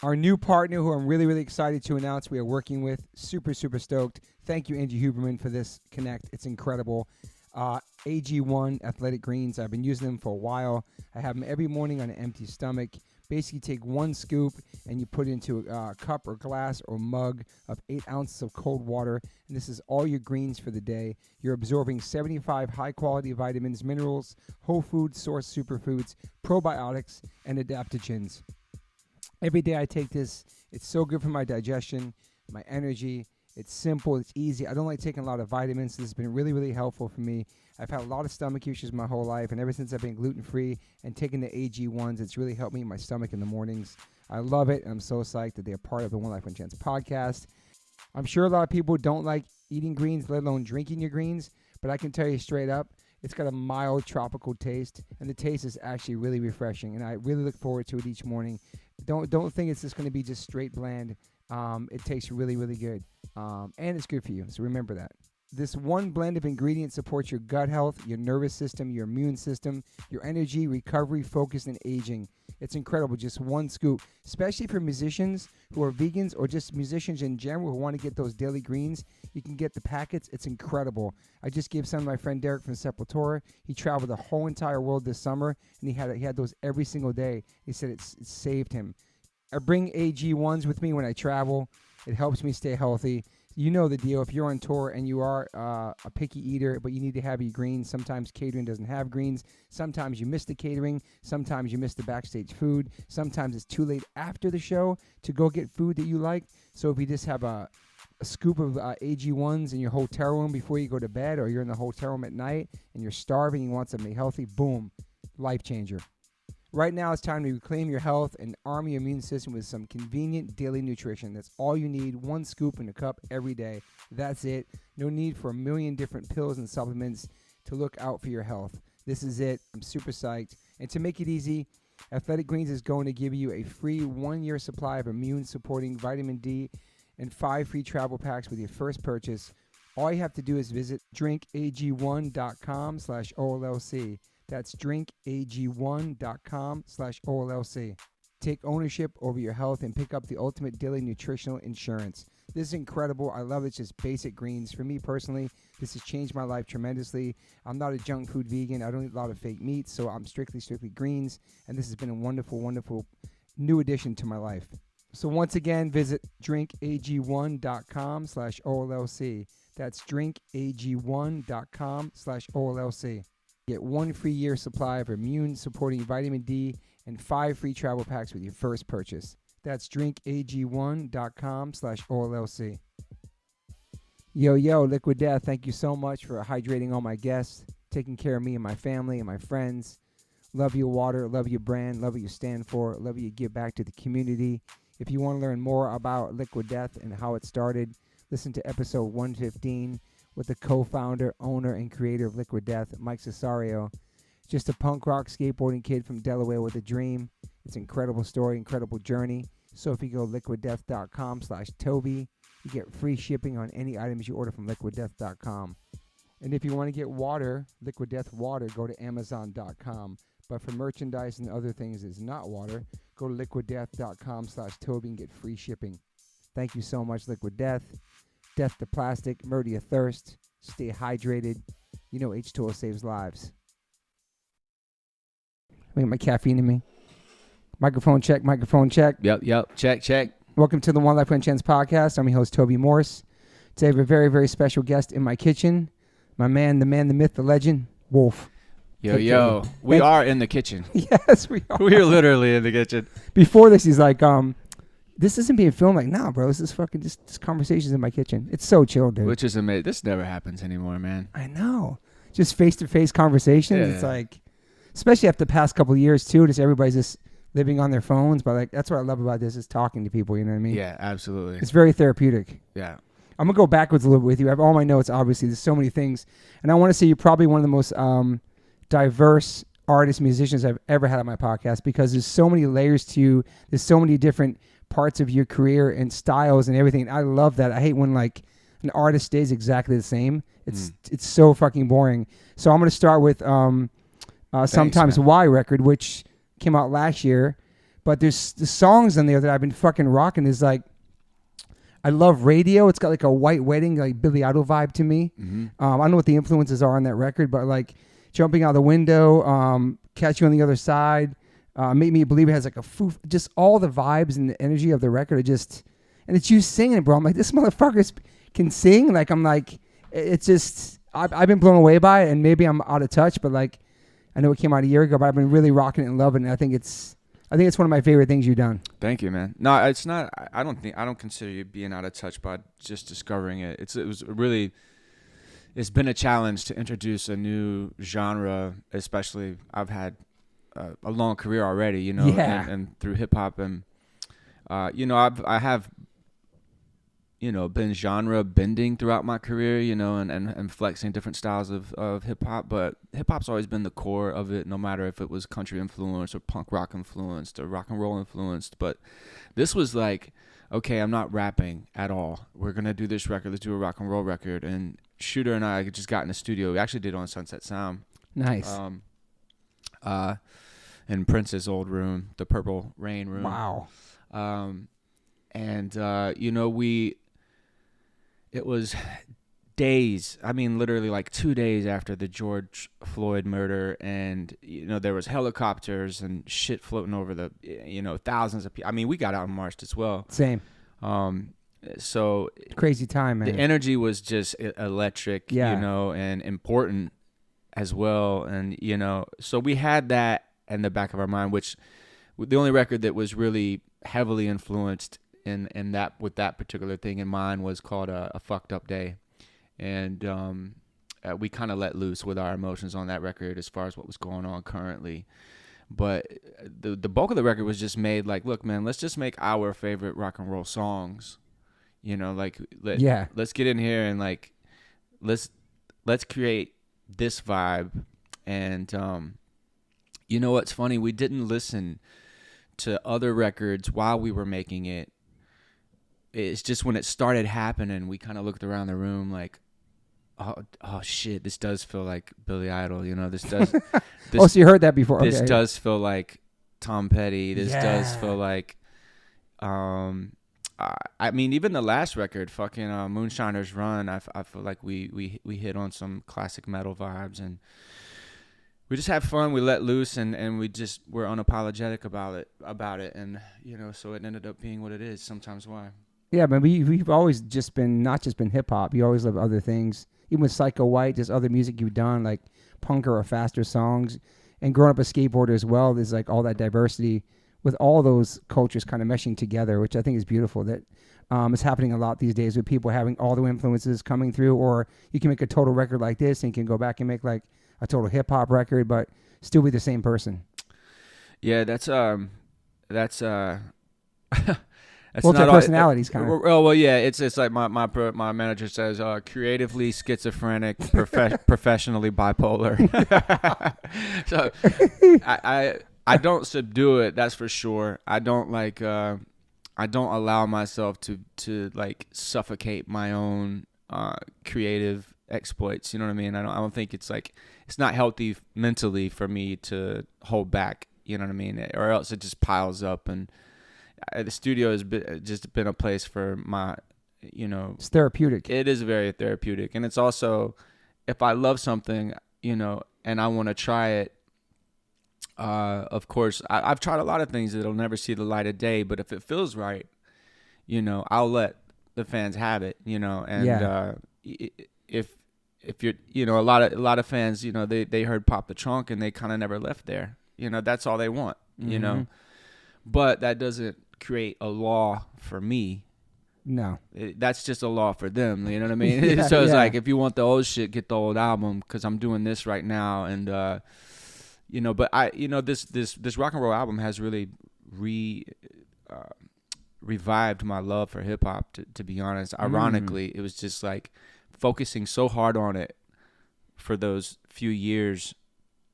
Our new partner who I'm really, really excited to announce we are working with. Super, super stoked. Thank you, Angie Huberman, for this connect. It's incredible. AG1 Athletic Greens. I've been using them for a while. I have them every morning on an empty stomach. Basically, take one scoop and you put it into a cup or glass or mug of 8 ounces of cold water. And this is all your greens for the day. You're absorbing 75 high-quality vitamins, minerals, whole food source superfoods, probiotics, and adaptogens. Every day I take this. It's so good for my digestion, my energy. It's simple. It's easy. I don't like taking a lot of vitamins. This has been really, really helpful for me. I've had a lot of stomach issues my whole life, and ever since I've been gluten-free and taking the AG1s, it's really helped me in my stomach in the mornings. I love it, and I'm so psyched that they're part of the One Life One Chance podcast. I'm sure a lot of people don't like eating greens, let alone drinking your greens, but I can tell you straight up, it's got a mild tropical taste, and the taste is actually really refreshing, and I really look forward to it each morning. Don't think it's just going to be just straight bland. It tastes really, really good, and it's good for you, so remember that. This one blend of ingredients supports your gut health, your nervous system, your immune system, your energy, recovery, focus, and aging. It's incredible, just one scoop, especially for musicians who are vegans or just musicians in general who want to get those daily greens. You can get the packets. It's incredible. I just gave some to my friend Derek from Sepultura. He traveled the whole entire world this summer, and he had those every single day. He said it saved him. I bring AG1s with me when I travel. It helps me stay healthy. You know the deal. If you're on tour and you are a picky eater, but you need to have your greens, sometimes catering doesn't have greens. Sometimes you miss the catering. Sometimes you miss the backstage food. Sometimes it's too late after the show to go get food that you like. So if you just have a scoop of AG1s in your hotel room before you go to bed, or you're in the hotel room at night and you're starving and you want something healthy, boom, life changer. Right now, it's time to reclaim your health and arm your immune system with some convenient daily nutrition. That's all you need, one scoop in a cup every day. That's it. No need for a million different pills and supplements to look out for your health. This is it. I'm super psyched. And to make it easy, Athletic Greens is going to give you a free 1-year supply of immune-supporting vitamin D and 5 free travel packs with your first purchase. All you have to do is visit drinkag1.com/OLLC. That's drinkag1.com/OLLC. Take ownership over your health and pick up the ultimate daily nutritional insurance. This is incredible. I love it. It's just basic greens. For me personally, this has changed my life tremendously. I'm not a junk food vegan. I don't eat a lot of fake meats, so I'm strictly greens. And this has been a wonderful, wonderful new addition to my life. So once again, visit drinkag1.com/OLLC. That's drinkag1.com/OLLC. Get 1 free year supply of immune-supporting vitamin D and 5 free travel packs with your first purchase. That's drinkag1.com/OLLC. Yo, Liquid Death, thank you so much for hydrating all my guests, taking care of me and my family and my friends. Love your water, love your brand, love what you stand for, love what you give back to the community. If you want to learn more about Liquid Death and how it started, listen to episode 115. With the co-founder, owner, and creator of Liquid Death, Mike Cesario. Just a punk rock skateboarding kid from Delaware with a dream. It's an incredible story, incredible journey. So if you go liquiddeath.com/Toby, you get free shipping on any items you order from liquiddeath.com. And if you want to get water, Liquid Death water, go to amazon.com. But for merchandise and other things that's not water, go to liquiddeath.com/Toby and get free shipping. Thank you so much, Liquid Death. Death to plastic, murder your thirst, stay hydrated. You know H2O saves lives. I got my caffeine in me. Microphone check. Yep, check. Welcome to the One Life One Chance podcast. I'm your host, Toby Morse. Today I have a very, very special guest in my kitchen. My man, the myth, the legend, Wolf. Yo, we are in the kitchen. Yes, we are. We're literally in the kitchen. Before this, he's like, this isn't being filmed. Like, nah, bro, this is fucking just conversations in my kitchen. It's so chill, dude. Which is amazing. This never happens anymore, man. I know. Just face-to-face conversations. Yeah. It's like, especially after the past couple of years, too, just everybody's just living on their phones. But, like, that's what I love about this is talking to people, you know what I mean? Yeah, absolutely. It's very therapeutic. Yeah. I'm going to go backwards a little bit with you. I have all my notes, obviously. There's so many things. And I want to say you're probably one of the most diverse artists, musicians I've ever had on my podcast because there's so many layers to you. There's so many different parts of your career and styles and everything. I love that. I hate when like an artist stays exactly the same. It's so fucking boring. So I'm going to start with Sometimes man. Why record, which came out last year. But there's the songs on there that I've been fucking rocking is like, I love Radio. It's got like a White Wedding, like Billy Idol vibe to me. Mm-hmm. I don't know what the influences are on that record, but like Jumping Out the Window, Catch You on the Other Side, Make Me Believe It has like just all the vibes and the energy of the record. And it's you singing it, bro. I'm like, this motherfucker can sing. Like, I'm like, it's just, I've been blown away by it, and maybe I'm out of touch, but like, I know it came out a year ago, but I've been really rocking it and loving it. And I think it's one of my favorite things you've done. Thank you, man. No, it's not. I don't consider you being out of touch by just discovering it. It's been a challenge to introduce a new genre, especially I've had a long career already, you know, and through hip hop, and you know, I have you know, been genre bending throughout my career, you know, and flexing different styles of hip hop, but hip hop's always been the core of it, no matter if it was country influenced or punk rock influenced or rock and roll influenced. But this was like, okay, I'm not rapping at all. We're gonna do this record. Let's do a rock and roll record. And Shooter and I just got in the studio. We actually did it on Sunset Sound. Nice. In Prince's old room, the Purple Rain room. Wow. You know, it was days, I mean, literally like 2 days after the George Floyd murder, and, you know, there was helicopters and shit floating over the, you know, thousands of people. I mean, we got out and marched as well. Same. So crazy time, man. The energy was just electric, you know, and important as well. And, you know, so we had that in the back of our mind, which the only record that was really heavily influenced in that, with that particular thing in mind, was called a Fucked Up Day. And we kind of let loose with our emotions on that record as far as what was going on currently. But the bulk of the record was just made like, look, man, let's just make our favorite rock and roll songs. You know, like, let's get in here and like, let's create this vibe. And you know what's funny? We didn't listen to other records while we were making it. It's just when it started happening, we kind of looked around the room like, oh shit, this does feel like Billy Idol, you know, this does. So you heard that before. This does feel like Tom Petty. This does feel like, I mean, even the last record, fucking Moonshiner's Run, I feel like we hit on some classic metal vibes, and we just have fun. We let loose, and we're unapologetic about it, and, you know, so it ended up being what it is. Sometimes why. Yeah, but we've always just been, not just been hip hop. You always love other things. Even with Psycho White, just other music you've done, like punker or faster songs. And growing up a skateboarder as well, there's like all that diversity with all those cultures kind of meshing together, which I think is beautiful. That is happening a lot these days with people having all the influences coming through. Or you can make a total record like this and you can go back and make like a total hip hop record, but still be the same person. Yeah, that's Well, it's our personalities, kind of. Oh, well, yeah. It's like my manager says, creatively schizophrenic, professionally bipolar. So I don't subdue it. That's for sure. I don't like. I don't allow myself to like suffocate my own creative exploits. You know what I mean? I don't think it's like, it's not healthy mentally for me to hold back. You know what I mean? Or else it just piles up, and the studio has just been a place for my, you know. It's therapeutic. It is very therapeutic. And it's also, if I love something, you know, and I want to try it, of course, I've tried a lot of things that'll never see the light of day, but if it feels right, you know, I'll let the fans have it, you know. And if you're, you know, a lot of fans, you know, they heard Pop the Trunk and they kind of never left there. You know, that's all they want, you know. But that doesn't create a law for me. No. That's just a law for them, you know what I mean? So it's like, if you want the old shit, get the old album, because I'm doing this right now. And, you know, but this rock and roll album has really revived my love for hip hop, to be honest. Ironically, it was just like focusing so hard on it for those few years,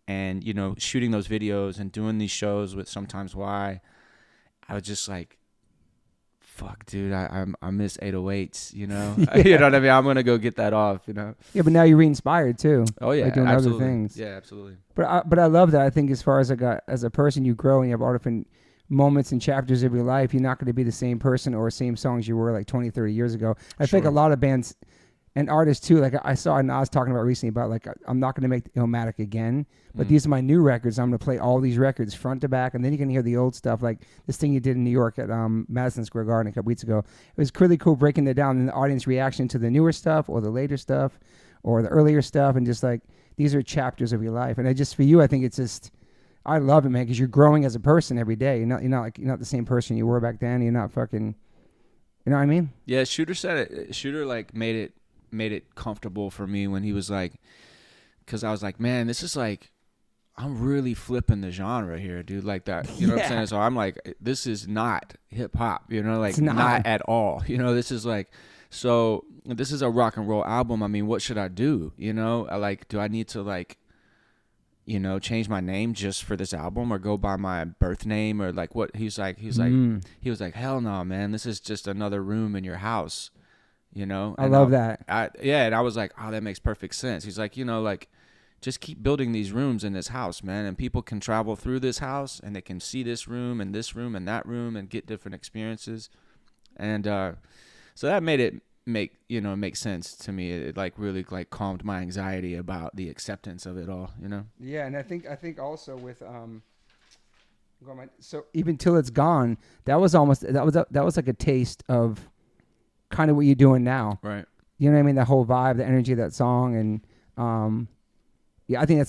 and, you know, shooting those videos and doing these shows with Sometimes Why. I was just like, fuck, dude, I miss 808s, you know? You know what I mean? I'm going to go get that off, you know? Yeah, but now you're re-inspired, too. Oh, yeah, like doing absolutely. Other things. Yeah, absolutely. But I love that. I think as far as as a person, you grow and you have all different moments and chapters of your life, you're not going to be the same person or same songs you were like 20, 30 years ago. I think a lot of bands and artists too, like I saw Nas talking about recently about like, I'm not going to make Illmatic again, but these are my new records. I'm going to play all these records front to back, and then you can hear the old stuff, like this thing you did in New York at Madison Square Garden a couple weeks ago. It was really cool breaking it down and the audience reaction to the newer stuff or the later stuff or the earlier stuff, and just like, these are chapters of your life. And I just, for you, I think it's just, I love it, man, because you're growing as a person every day. You're not the same person you were back then. You're not fucking, you know what I mean? Yeah, Shooter said it. Shooter like made it comfortable for me when he was like, because I was like, man, this is like, I'm really flipping the genre here, dude. Like that, you know what I'm saying? So I'm like, this is not hip hop, you know, like not at all. You know, this is like, so this is a rock and roll album. I mean, what should I do? You know, do I need to like, you know, change my name just for this album or go by my birth name or like what? He was like, hell no, man. This is just another room in your house, you know? I love that. And I was like, oh, that makes perfect sense. He's like, you know, like just keep building these rooms in this house, man. And people can travel through this house and they can see this room and that room and get different experiences. And so that made it make sense to me. It like really like calmed my anxiety about the acceptance of it all, you know? Yeah, and I think also with so even Till It's Gone, that was like a taste of kind of what you're doing now. Right. You know what I mean? The whole vibe, the energy of that song, and yeah, I think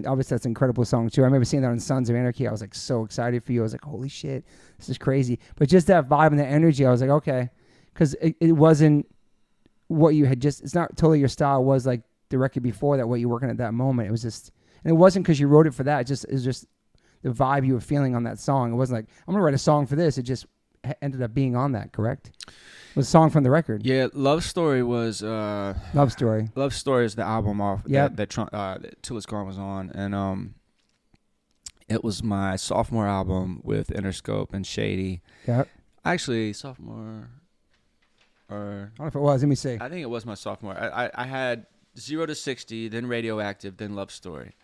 obviously that's an incredible song too. I remember seeing that on Sons of Anarchy. I was like so excited for you. I was like, holy shit, this is crazy. But just that vibe and the energy, I was like, okay, because it wasn't what you had just, it's not totally your style. It was like the record before that, what you're working at that moment. It was just, and it wasn't because you wrote it for that. It was just the vibe you were feeling on that song. It wasn't like, I'm going to write a song for this. It just ended up being on that, correct? It was a song from the record. Yeah, Love Story was... Love Story. Love Story is the album off that Till It's Gone was on. And it was my sophomore album with Interscope and Shady. Yep. Actually, sophomore... I don't know if it was. Let me see. I think it was my sophomore. I had 0 to 60, then Radioactive, then Love Story.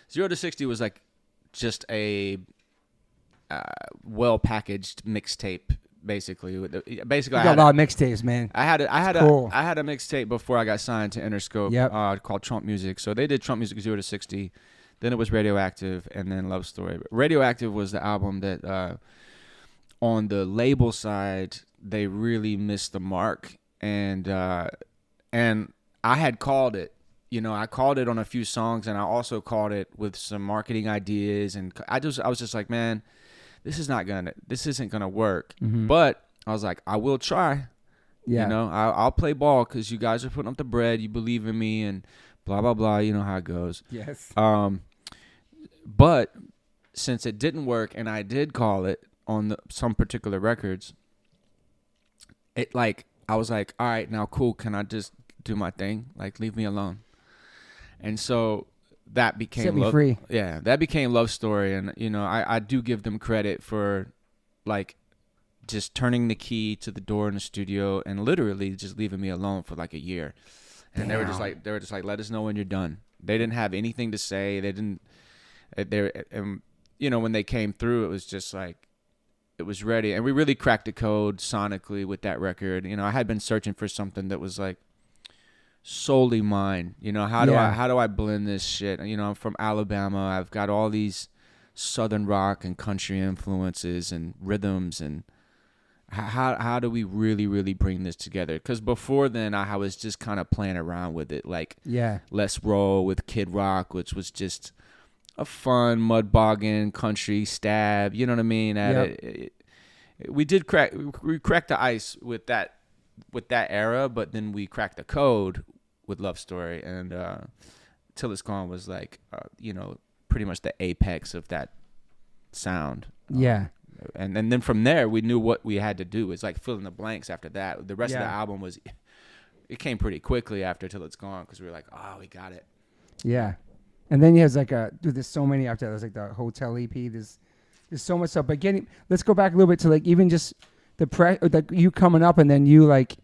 0 to 60 was like just a well-packaged mixtape, basically. Basically, you got a lot of mixtapes, man. I had a mixtape before I got signed to Interscope called Trump Music. So they did Trump Music 0 to 60. Then it was Radioactive, and then Love Story. But Radioactive was the album that on the label side, they really missed the mark, and I had called it. You know, I called it on a few songs, and I also called it with some marketing ideas, and I was just like, man, this isn't gonna work. Mm-hmm. But I was like, I will try. Yeah. You know, I'll play ball because you guys are putting up the bread. You believe in me, and blah blah blah. You know how it goes. Yes. But since it didn't work, and I did call it on some particular records. It like I was like, all right, now cool. Can I just do my thing? Like, leave me alone. And so that became Set me free. Yeah, that became Love Story. And you know, I do give them credit for like just turning the key to the door in the studio and literally just leaving me alone for like a year. And they were just like, let us know when you're done. They didn't have anything to say. You know, when they came through, it was just like. It was ready, and we really cracked the code sonically with that record. You know, I had been searching for something that was like solely mine. You know, how do I blend this shit? You know, I'm from Alabama. I've got all these southern rock and country influences and rhythms, and how do we really, really bring this together? Because before then, I was just kind of playing around with it, like Let's Roll with Kid Rock, which was just a fun mud bogging country stab, you know what I mean? We cracked the ice with that era, but then we cracked the code with Love Story, and Till It's Gone was like you know, pretty much the apex of that sound. And then from there we knew what we had to do. It's like fill in the blanks after that. The rest of the album it came pretty quickly after Till It's Gone because we were like, oh, we got it. Yeah. And then there's like there's so many after that. There's like the Hotel EP. There's so much stuff. But let's go back a little bit to like even just like you coming up, and then you like,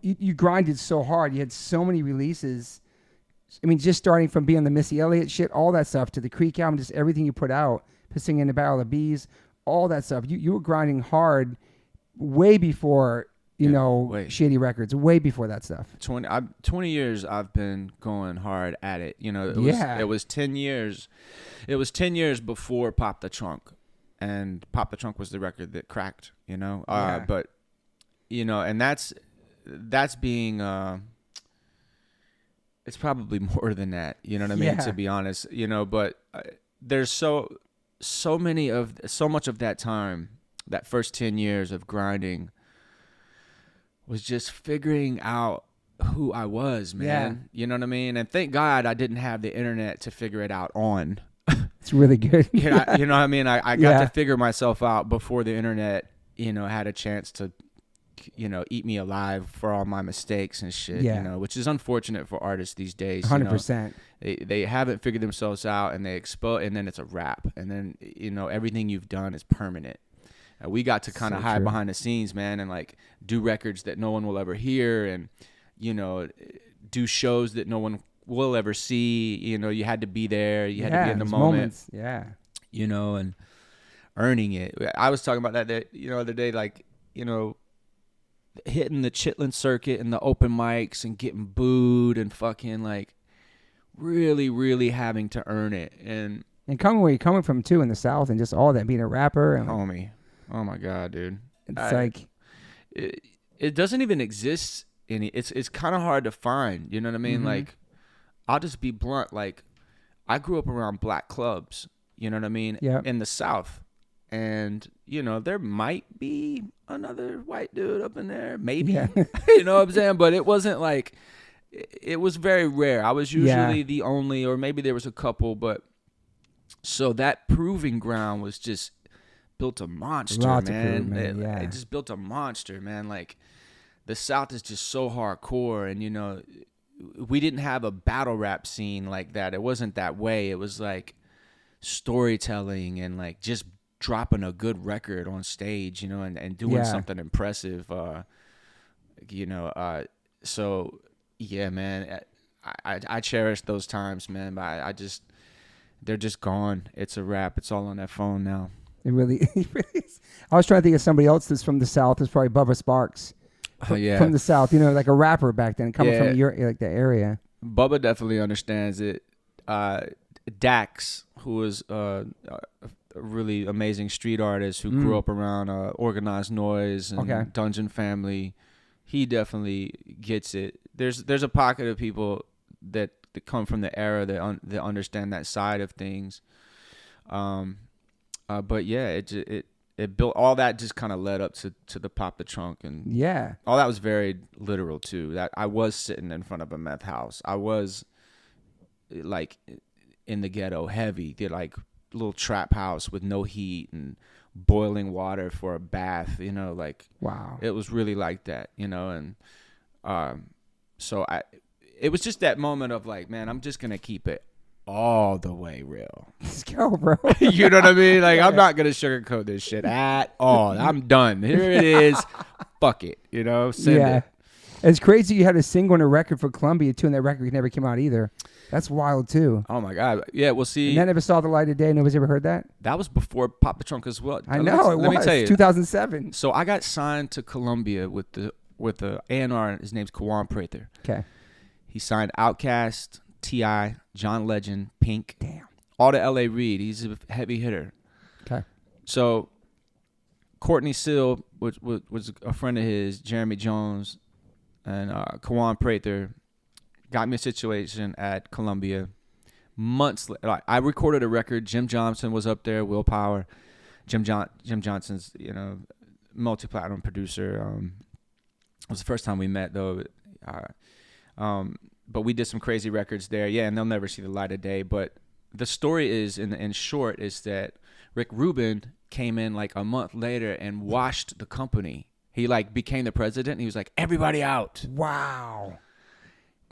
you grinded so hard. You had so many releases. I mean, just starting from being the Missy Elliott shit, all that stuff, to the Creek album, just everything you put out, Pissing in the Barrel of Bees, all that stuff. You were grinding hard way before, Shady Records, way before that stuff. 20 years I've been going hard at it. It was 10 years. It was 10 years before Pop the Trunk. And Pop the Trunk was the record that cracked, but, and that's being, it's probably more than that, you know what I mean? To be honest, but there's so much of that time, that first 10 years of grinding was just figuring out who I was, man. You know what I mean? And thank God I didn't have the internet to figure it out on. It's really good. You know what I mean? I got to figure myself out before the internet, had a chance to, eat me alive for all my mistakes and shit, which is unfortunate for artists these days. 100%. They haven't figured themselves out and they expose, and then it's a wrap. And then, everything you've done is permanent. We got to kind of hide behind the scenes, man, and like do records that no one will ever hear and, do shows that no one will ever see. You had to be there. You had to be in the moment. Moments. Yeah. And earning it. I was talking about that, the other day, like, hitting the Chitlin circuit and the open mics and getting booed and fucking like really, really having to earn it. And coming where you're coming from too in the South and just all that, being a rapper. And homie. Oh my God, dude. It's it doesn't even exist it's kind of hard to find, you know what I mean? Mm-hmm. Like, I'll just be blunt. Like, I grew up around black clubs, you know what I mean? Yeah. In the South. And, there might be another white dude up in there. Maybe. Yeah. You know what I'm saying? But it wasn't like, it was very rare. I was usually the only, or maybe there was a couple, but so that proving ground was just built a monster, man. It just built a monster, man. Like, the South is just so hardcore, and we didn't have a battle rap scene like that. It wasn't that way. It was like storytelling and like just dropping a good record on stage, and doing something impressive. So yeah, man, I cherish those times, man. But they're just gone. It's a wrap. It's all on that phone now. It really is. I was trying to think of somebody else that's from the South. It's probably Bubba Sparks. From the South, like a rapper back then, coming from the area. Bubba definitely understands it. Dax, who was a really amazing street artist who grew up around Organized Noise and Dungeon Family, he definitely gets it. There's a pocket of people that come from the era that understand that side of things. But yeah, it built all that, just kind of led up to the Pop the Trunk, and all that was very literal too. That I was sitting in front of a meth house. I was like in the ghetto, heavy, like little trap house with no heat and boiling water for a bath. Like wow, it was really like that. And so it was just that moment of like, man, I'm just gonna keep it all the way real. Let's go, bro. You know what I mean? Like, I'm not gonna sugarcoat this shit at all. I'm done. Here it is. Fuck it. Send it. It's crazy you had a single and a record for Columbia too, and that record never came out either. That's wild too. Oh my God. Yeah, we'll see. And that never saw the light of day. Nobody's ever heard that? That was before Pop the Trunk as well. I know. Let me tell you. 2007. So I got signed to Columbia with the A&R. His name's Kawan Prather. Okay. He signed Outkast, T.I., John Legend, Pink. Damn. All to L.A. Reid. He's a heavy hitter. Okay. So Courtney Seal was a friend of his, Jeremy Jones, and Kawan Prather got me a situation at Columbia. Months later, I recorded a record. Jim Johnson was up there, Willpower. Jim Johnson's, multi-platinum producer. It was the first time we met, though. But we did some crazy records there. Yeah, and they'll never see the light of day. But the story is, in short, is that Rick Rubin came in like a month later and washed the company. He like became the president. And he was like, everybody out. Wow.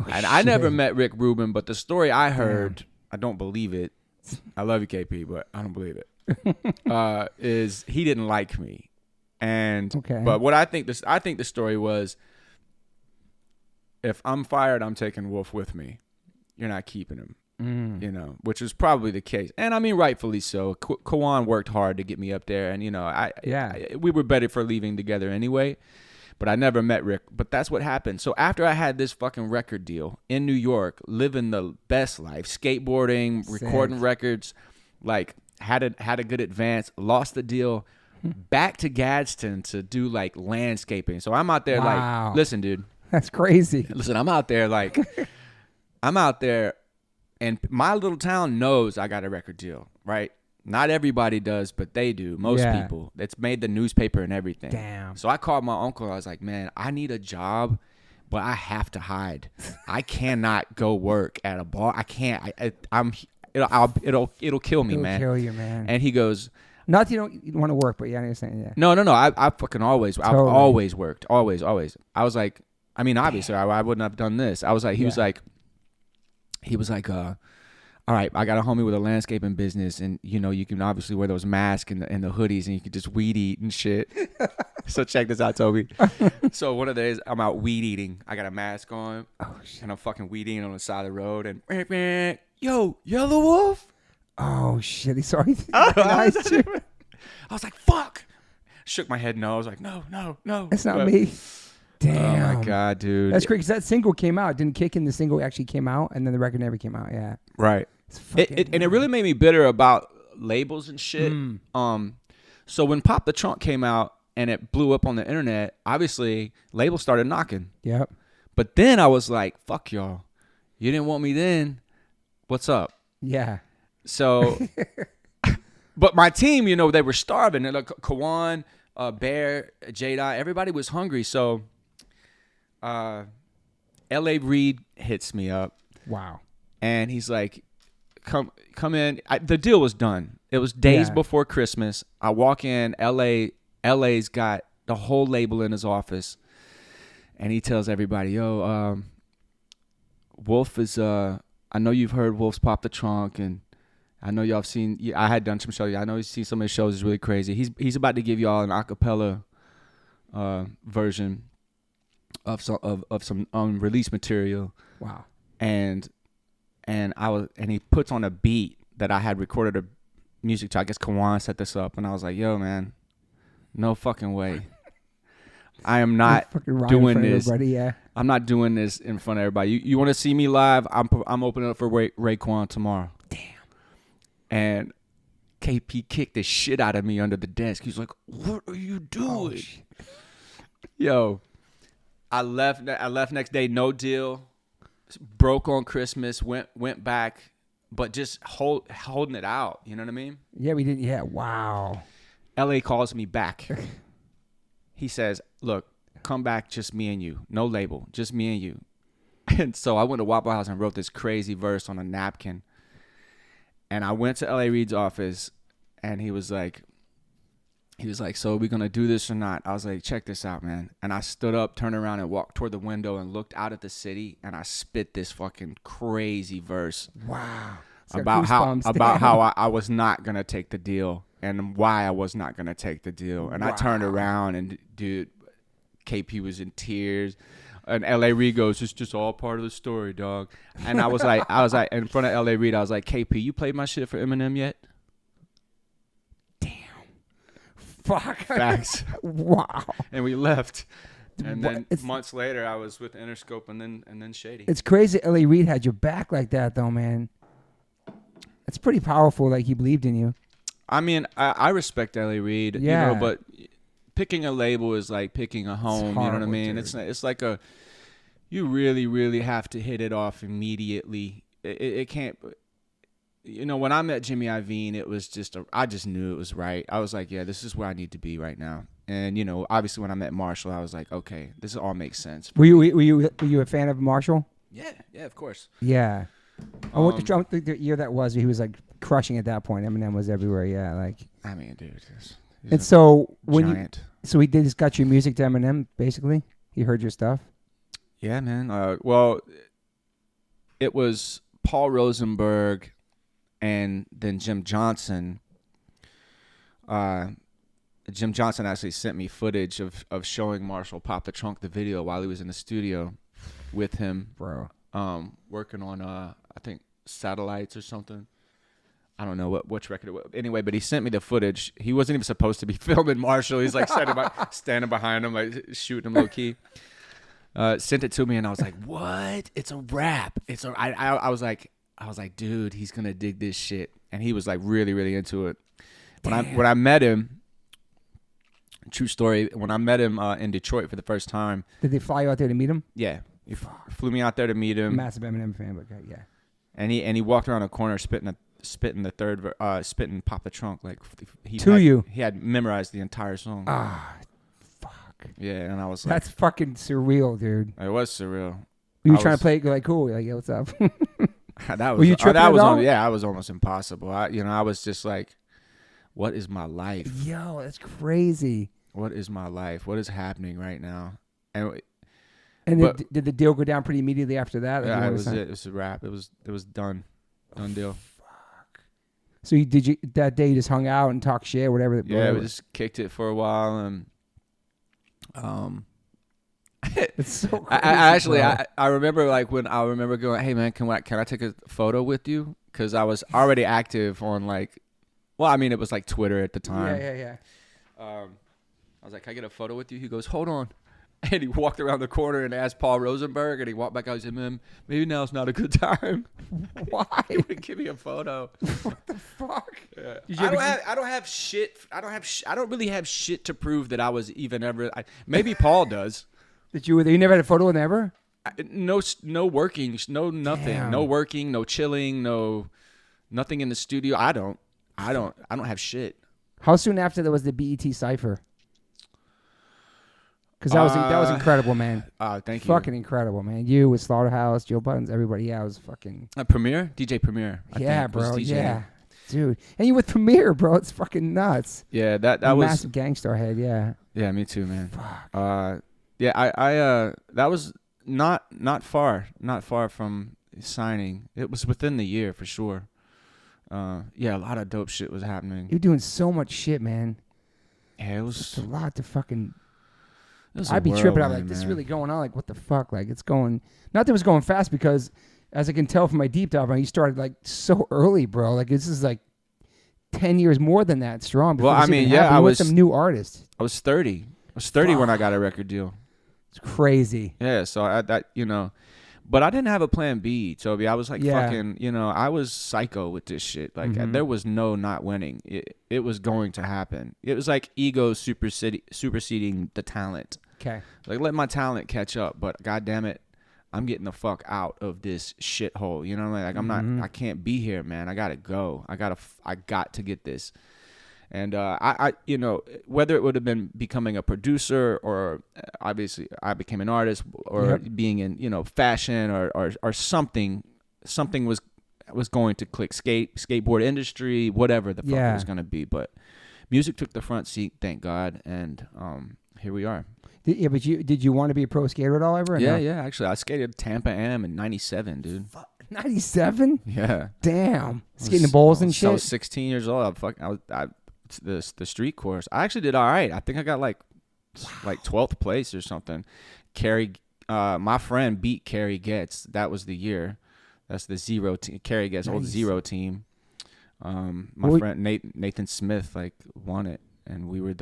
And I never met Rick Rubin, but the story I heard, I don't believe it. I love you, KP, but I don't believe it. Is he didn't like me. And but what I think the story was, if I'm fired, I'm taking Wolf with me. You're not keeping him. you know, which was probably the case. And I mean, rightfully so. Kawan worked hard to get me up there. And, you know, we were better for leaving together anyway. But I never met Rick. But that's what happened. So after I had this fucking record deal in New York, living the best life, skateboarding, recording records, like had a good advance, lost the deal, back to Gadsden to do like landscaping. So I'm out there like, listen, dude. That's crazy. Listen, I'm out there and my little town knows I got a record deal, right? Not everybody does, but they do. Most people. It's made the newspaper and everything. Damn. So I called my uncle. I was like, man, I need a job, but I have to hide. I cannot go work at a bar. I can't. It'll kill me, man. It'll kill you, man. And he goes, not that you don't want to work, but yeah, I understand. Yeah. No. I fucking always. Totally. I've always worked. Always. I was like, I mean, obviously, I wouldn't have done this. I was like, he was like, all right, I got a homie with a landscaping business, and you know, you can obviously wear those masks and the hoodies, and you can just weed eat and shit. So check this out, Toby. So one of the days I'm out weed eating. I got a mask on, and I'm fucking weed eating on the side of the road, and yo, Yelawolf. Oh shit, he saw you. I was like, fuck. Shook my head no. I was like, no. It's not me. Damn. Oh my god, dude. That's crazy. Because that single came out. Didn't Kick In the single actually came out, and then the record never came out. Yeah. Right. And it really made me bitter about labels and shit. So when Pop the Trunk came out and it blew up on the internet, obviously labels started knocking. Yep. But then I was like, fuck y'all. You didn't want me then. What's up? Yeah. So, but my team, you know, they were starving. And like Kawan, Bear, Jada, everybody was hungry. So L.A. Reid hits me up. Wow. And he's like, come in. The deal was done. It was days before Christmas. I walk in. LA's got the whole label in his office, and he tells everybody, "Yo, Wolf is. I know you've heard Wolf's Pop the Trunk, and I know y'all have seen. I had done some shows. I know you've seen some of his shows. It's really crazy. He's about to give y'all an acapella version of some unreleased material. Wow. And he puts on a beat that I had recorded a music to. I guess Kawan set this up, and I was like, "Yo, man, no fucking way. I am not doing this. Yeah. I'm not doing this in front of everybody. You want to see me live? I'm opening up for Raekwon tomorrow." Damn. And KP kicked the shit out of me under the desk. He's like, "What are you doing?" Yo, I left next day, no deal. Broke on Christmas, went back, but just holding it out. You know what I mean? Yeah, we didn't. Yeah, wow. LA calls me back. He says, "Look, come back, just me and you. No label, just me and you." And so I went to Waffle House and wrote this crazy verse on a napkin. And I went to L.A. Reid's office, and he was like, "So are we going to do this or not?" I was like, "Check this out, man." And I stood up, turned around, and walked toward the window and looked out at the city, and I spit this fucking crazy verse. Wow. About how I was not going to take the deal and why I was not going to take the deal. And I turned around, and dude, KP was in tears. And L.A. Reid goes, "It's just all part of the story, dog." And I was like, in front of L.A. Reid, I was like, "KP, you played my shit for Eminem yet?" Fuck. Facts. Wow. And we left. And then months later, I was with Interscope and then Shady. It's crazy L.A. Reid had your back like that, though, man. It's pretty powerful, like he believed in you. I mean, I respect L.A. Reid, you know, but picking a label is like picking a home, you know what I mean? Dude. It's like you really, really have to hit it off immediately. It can't... You know, when I met Jimmy Iovine, it was I just knew it was right. I was like, yeah, this is where I need to be right now. And, you know, obviously when I met Marshall, I was like, okay, this all makes sense. Were you a fan of Marshall? Yeah, of course. Yeah. What the year that was, he was like crushing at that point. Eminem was everywhere. Yeah, like. I mean, dude. And so giant. So he just got your music to Eminem, basically. He heard your stuff. Yeah, man. Well, it was Paul Rosenberg. And then Jim Johnson actually sent me footage of showing Marshall Pop the Trunk, the video, while he was in the studio with him, bro. Working on I think Satellites or something. I don't know which record it was. Anyway, but he sent me the footage. He wasn't even supposed to be filming Marshall. He's like standing behind him, like shooting him low key. Sent it to me, and I was like, "What? It's a rap." I was like, dude, he's gonna dig this shit, and he was like really, really into it. When I met him, true story. When I met him in Detroit for the first time, did they fly you out there to meet him? Yeah, he flew me out there to meet him. Massive Eminem fan, but yeah. And he walked around a corner spitting Pop the Trunk, like he had memorized the entire song. Fuck. Yeah, and I was like, that's fucking surreal, dude. It was surreal. Were you trying to play it like cool? Like, yeah, what's up? Were you tripping at all? Yeah, I was almost impossible. I was just like, what is my life? Yo, that's crazy. What is my life? What is happening right now? And did the deal go down pretty immediately after that? Yeah, it was it. It was a wrap. It was done. Done deal. Fuck. So that day you just hung out and talked shit, whatever. Yeah, we just kicked it for a while, and it's so crazy, I remember going, hey man, can I take a photo with you? Because I was already active on it was like Twitter at the time. Yeah. I was like, can I get a photo with you? He goes, hold on. And he walked around the corner and asked Paul Rosenberg, and he walked back out and said, man, maybe now's not a good time. Why? He wouldn't give me a photo. What the fuck? Yeah. I don't have shit. I don't really have shit to prove that I was even ever. Maybe Paul does. You never had a photo with him ever? No working, no nothing. Damn. No working, no chilling, no nothing in the studio. I don't have shit. How soon after there was the BET Cypher? Because that was incredible, man. Thank you. Fucking incredible, man. You with Slaughterhouse, Joe Buttons, everybody. Yeah, it was fucking. Premier? DJ Premier. I think, bro. was DJ. Yeah. Dude. And you with Premier, bro. It's fucking nuts. Yeah, that was. Massive Gangstar head, yeah. Yeah, me too, man. Fuck. Yeah, I that was not far from signing. It was within the year for sure. Yeah, a lot of dope shit was happening. You're doing so much shit, man. Yeah, it was it's a lot to fucking. I'd be tripping out like, this is really going on. Like, what the fuck? Like, it's going. Not that it was going fast because, as I can tell from my deep dive, you started like so early, bro. Like, this is like 10 years more than that strong. Well, I mean, yeah, I was some new artist. I was 30. I was 30 when I got a record deal. It's crazy. Yeah, so but I didn't have a plan B, Toby. I was like fucking, I was psycho with this shit. Like, there was no not winning. It was going to happen. It was like ego superseding the talent. Okay. Like, let my talent catch up, but God damn it, I'm getting the fuck out of this shithole. You know what I mean? Like, I can't be here, man. I gotta go. I got to get this. And I whether it would have been becoming a producer or obviously I became an artist or being in fashion or something was going to click. Skateboard industry, whatever the fuck it was going to be. But music took the front seat, thank God, and here we are. Yeah, but did you want to be a pro skater at all ever? Yeah. Actually, I skated Tampa Am in '97, dude. 97? Yeah. Damn. Skating the bowls and shit. I was 16 years old. The street course. I actually did all right. I think I got like 12th place or something. My friend beat Carrie Getz. That was the year. That's the zero team. Carrie Getz, old zero team. My friend Nathan Smith won it, and we were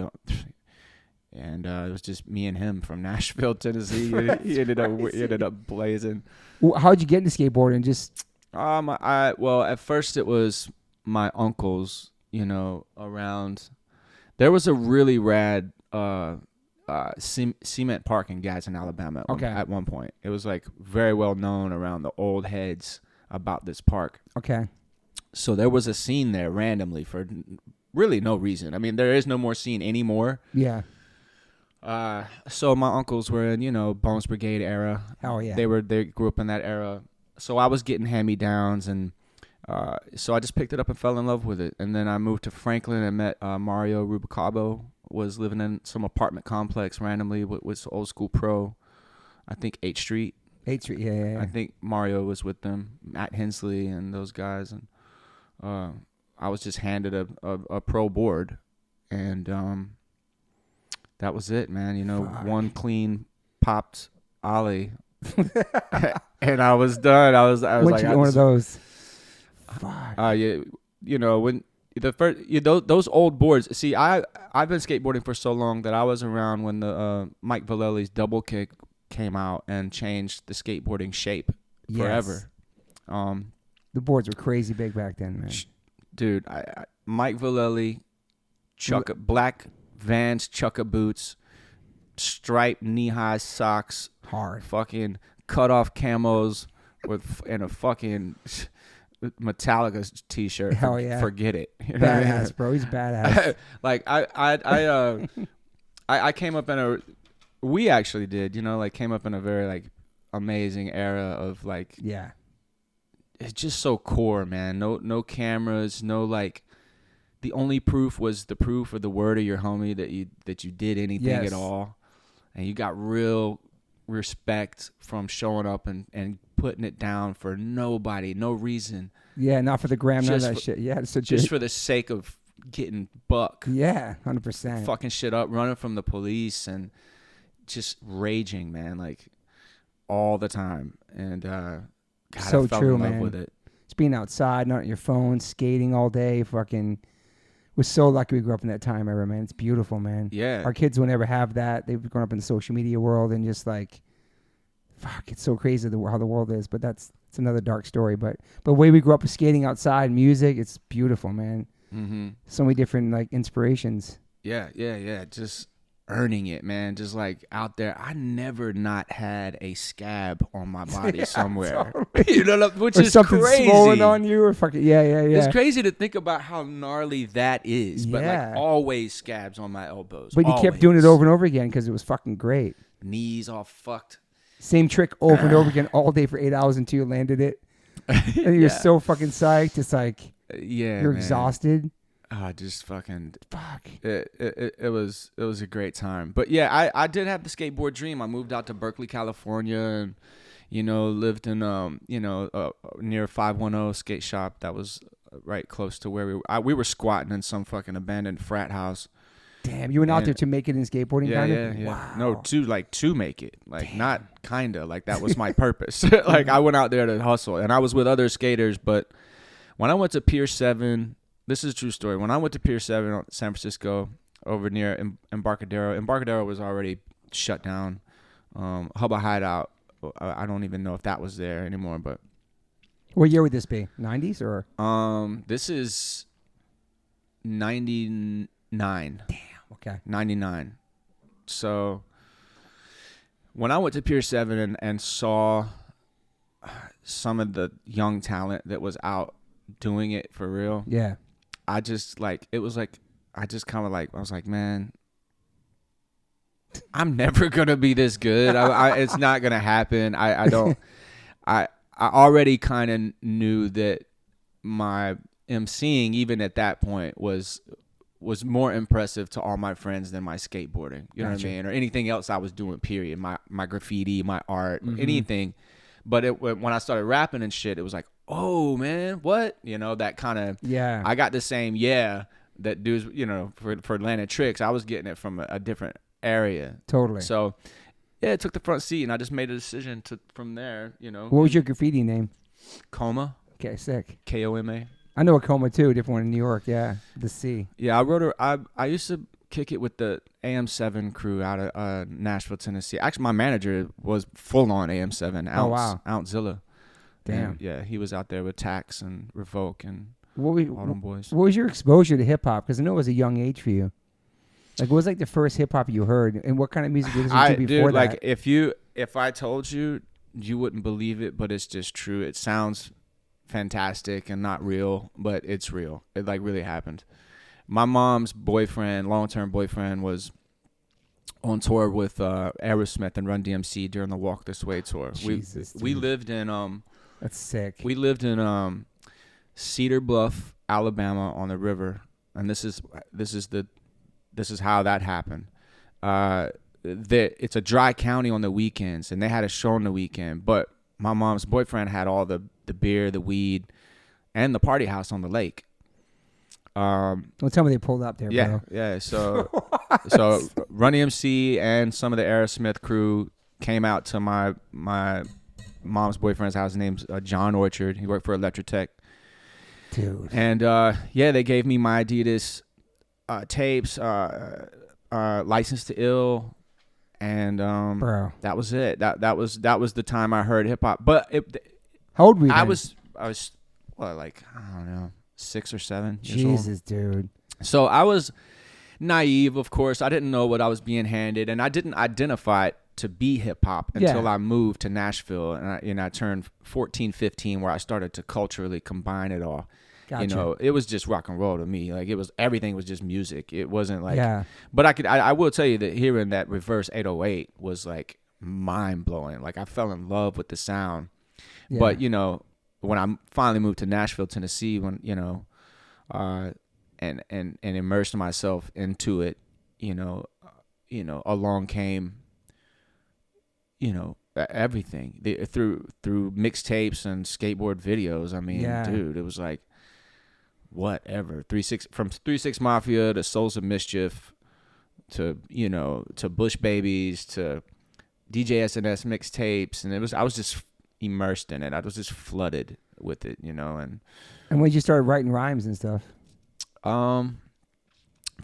and it was just me and him from Nashville, Tennessee. he ended up blazing. How'd you get into skateboarding? Just well, at first it was my uncles. Around. There was a really rad cement park in Gadsden, Alabama. At one point, it was very well known around the old heads about this park. Okay. So there was a scene there randomly for really no reason. I mean, there is no more scene anymore. Yeah. So my uncles were in Bones Brigade era. Oh yeah. They grew up in that era. So I was getting hand-me-downs and. So I just picked it up and fell in love with it. And then I moved to Franklin and met Mario Rubicabo, was living in some apartment complex randomly with old school pro, I think 8th Street. 8th Street, yeah. I think Mario was with them, Matt Hensley and those guys. And I was just handed a pro board. And that was it, man. One clean popped ollie. And I was done. I was like, one of those. Fuck. You know, when the first those old boards. See, I've been skateboarding for so long that I was around when the Mike Vallely's double kick came out and changed the skateboarding shape forever. The boards were crazy big back then, man. Dude, Mike Vallely, black Vans Chukka boots, striped knee-high socks, hard, fucking cut off camos and a fucking Metallica t-shirt. Hell yeah. Forget it. You know badass, what I mean? bro. He's badass. Like I came up in we actually did, you know, like came up in a very like amazing era of like, yeah, it's just so core, man. No cameras, no like, the only proof was the proof of the word of your homie that you did anything at all. And you got real respect from showing up and putting it down for nobody, no reason. Yeah, not for the gram, none of that shit. Yeah, it's just for the sake of getting buck. Yeah, 100%. Fucking shit up, running from the police, and just raging, man, like all the time. And God, so I fell true, in love man. with it. Just being outside, not on your phone, skating all day, fucking. We're so lucky we grew up in that time era, man. It's beautiful, man. Yeah. Our kids will never have that. They've grown up in the social media world and just like, fuck, it's so crazy how the world is. But it's another dark story. But the way we grew up skating outside, music, it's beautiful, man. Mm-hmm. So many different like inspirations. Yeah. Just earning it, man. Just like out there. I never not had a scab on my body somewhere. Totally. You know, which or is something crazy. Swollen on you or fucking yeah. It's crazy to think about how gnarly that is. But like always scabs on my elbows. But you kept doing it over and over again because it was fucking great. Knees all fucked. Same trick over and over again all day for 8 hours until you landed it. And you're so fucking psyched. It's like you're exhausted. Just fucking fuck. It was a great time. But yeah, I did have the skateboard dream. I moved out to Berkeley, California, and you know, lived in near 510 skate shop that was right close to where we were squatting in some fucking abandoned frat house. Damn, you went out there to make it in skateboarding, kind of? Yeah. Wow. No, to make it. Like, damn. Not kinda. Like, that was my purpose. Like, I went out there to hustle, and I was with other skaters. But when I went to Pier 7, this is a true story. When I went to Pier 7 in San Francisco, over near Embarcadero was already shut down. Hubba Hideout, I don't even know if that was there anymore. But what year would this be? 90s or? This is 99. Damn. Okay. 99. So when I went to Pier 7 and saw some of the young talent that was out doing it for real. Yeah. I just like, it was like, I just kind of like, I was like, man, I'm never going to be this good. It's not going to happen. I already kind of knew that my emceeing, even at that point, was more impressive to all my friends than my skateboarding. You know what I mean? Or anything else I was doing, period. My graffiti, my art, anything. But when I started rapping and shit, it was like, oh, man, what? You know, that kind of, I got the same, that dudes, you know, for Atlanta Tricks, I was getting it from a different area. Totally. So, yeah, it took the front seat, and I just made a decision from there, you know. What was your graffiti name? Coma. Okay, sick. Koma. I know a Coma, too, a different one in New York, the C. Yeah, I used to kick it with the AM7 crew out of Nashville, Tennessee. Actually, my manager was full-on AM7, Ountzilla. Damn. And, yeah, he was out there with Tax and Revoke and all them boys. What was your exposure to hip-hop? Because I know it was a young age for you. Like, what was like the first hip-hop you heard? And what kind of music did you listen to before that? Like, if I told you, you wouldn't believe it, but it's just true. It sounds fantastic and not real, but it's real. It like really happened. My mom's boyfriend, long-term boyfriend, was on tour with Aerosmith and Run DMC during the Walk This Way tour. We lived in that's sick. We lived in Cedar Bluff, Alabama, on the river, and this is how that happened. It's a dry county on the weekends, and they had a show on the weekend. But my mom's boyfriend had all the beer, the weed, and the party house on the lake. Well, tell me they pulled up there, bro. Yeah. So Run DMC and some of the Aerosmith crew came out to my mom's boyfriend's house. His name's John Orchard. He worked for Electric Tech. Dude. And they gave me my Adidas tapes, License to Ill, and Bro, that was it. That was the time I heard hip hop. But how old were you then? I was like, I don't know, 6 or 7 years old. Jesus, dude. So I was naive, of course. I didn't know what I was being handed, and I didn't identify it to be hip hop until I moved to Nashville, and I turned 14, 15, where I started to culturally combine it all. Gotcha. You know, it was just rock and roll to me. Like, everything was just music. It wasn't like, yeah. But I will tell you that hearing that reverse 808 was like mind blowing. Like, I fell in love with the sound. Yeah. But you know, when I finally moved to Nashville, Tennessee, when and immersed myself into it, along came, everything through mixtapes and skateboard videos. I mean, dude, it was like whatever. 3 6 Mafia to Souls of Mischief to Bush Babies to DJ SNS mixtapes, and I was just immersed in it. I was just flooded with it, and when you started writing rhymes and stuff.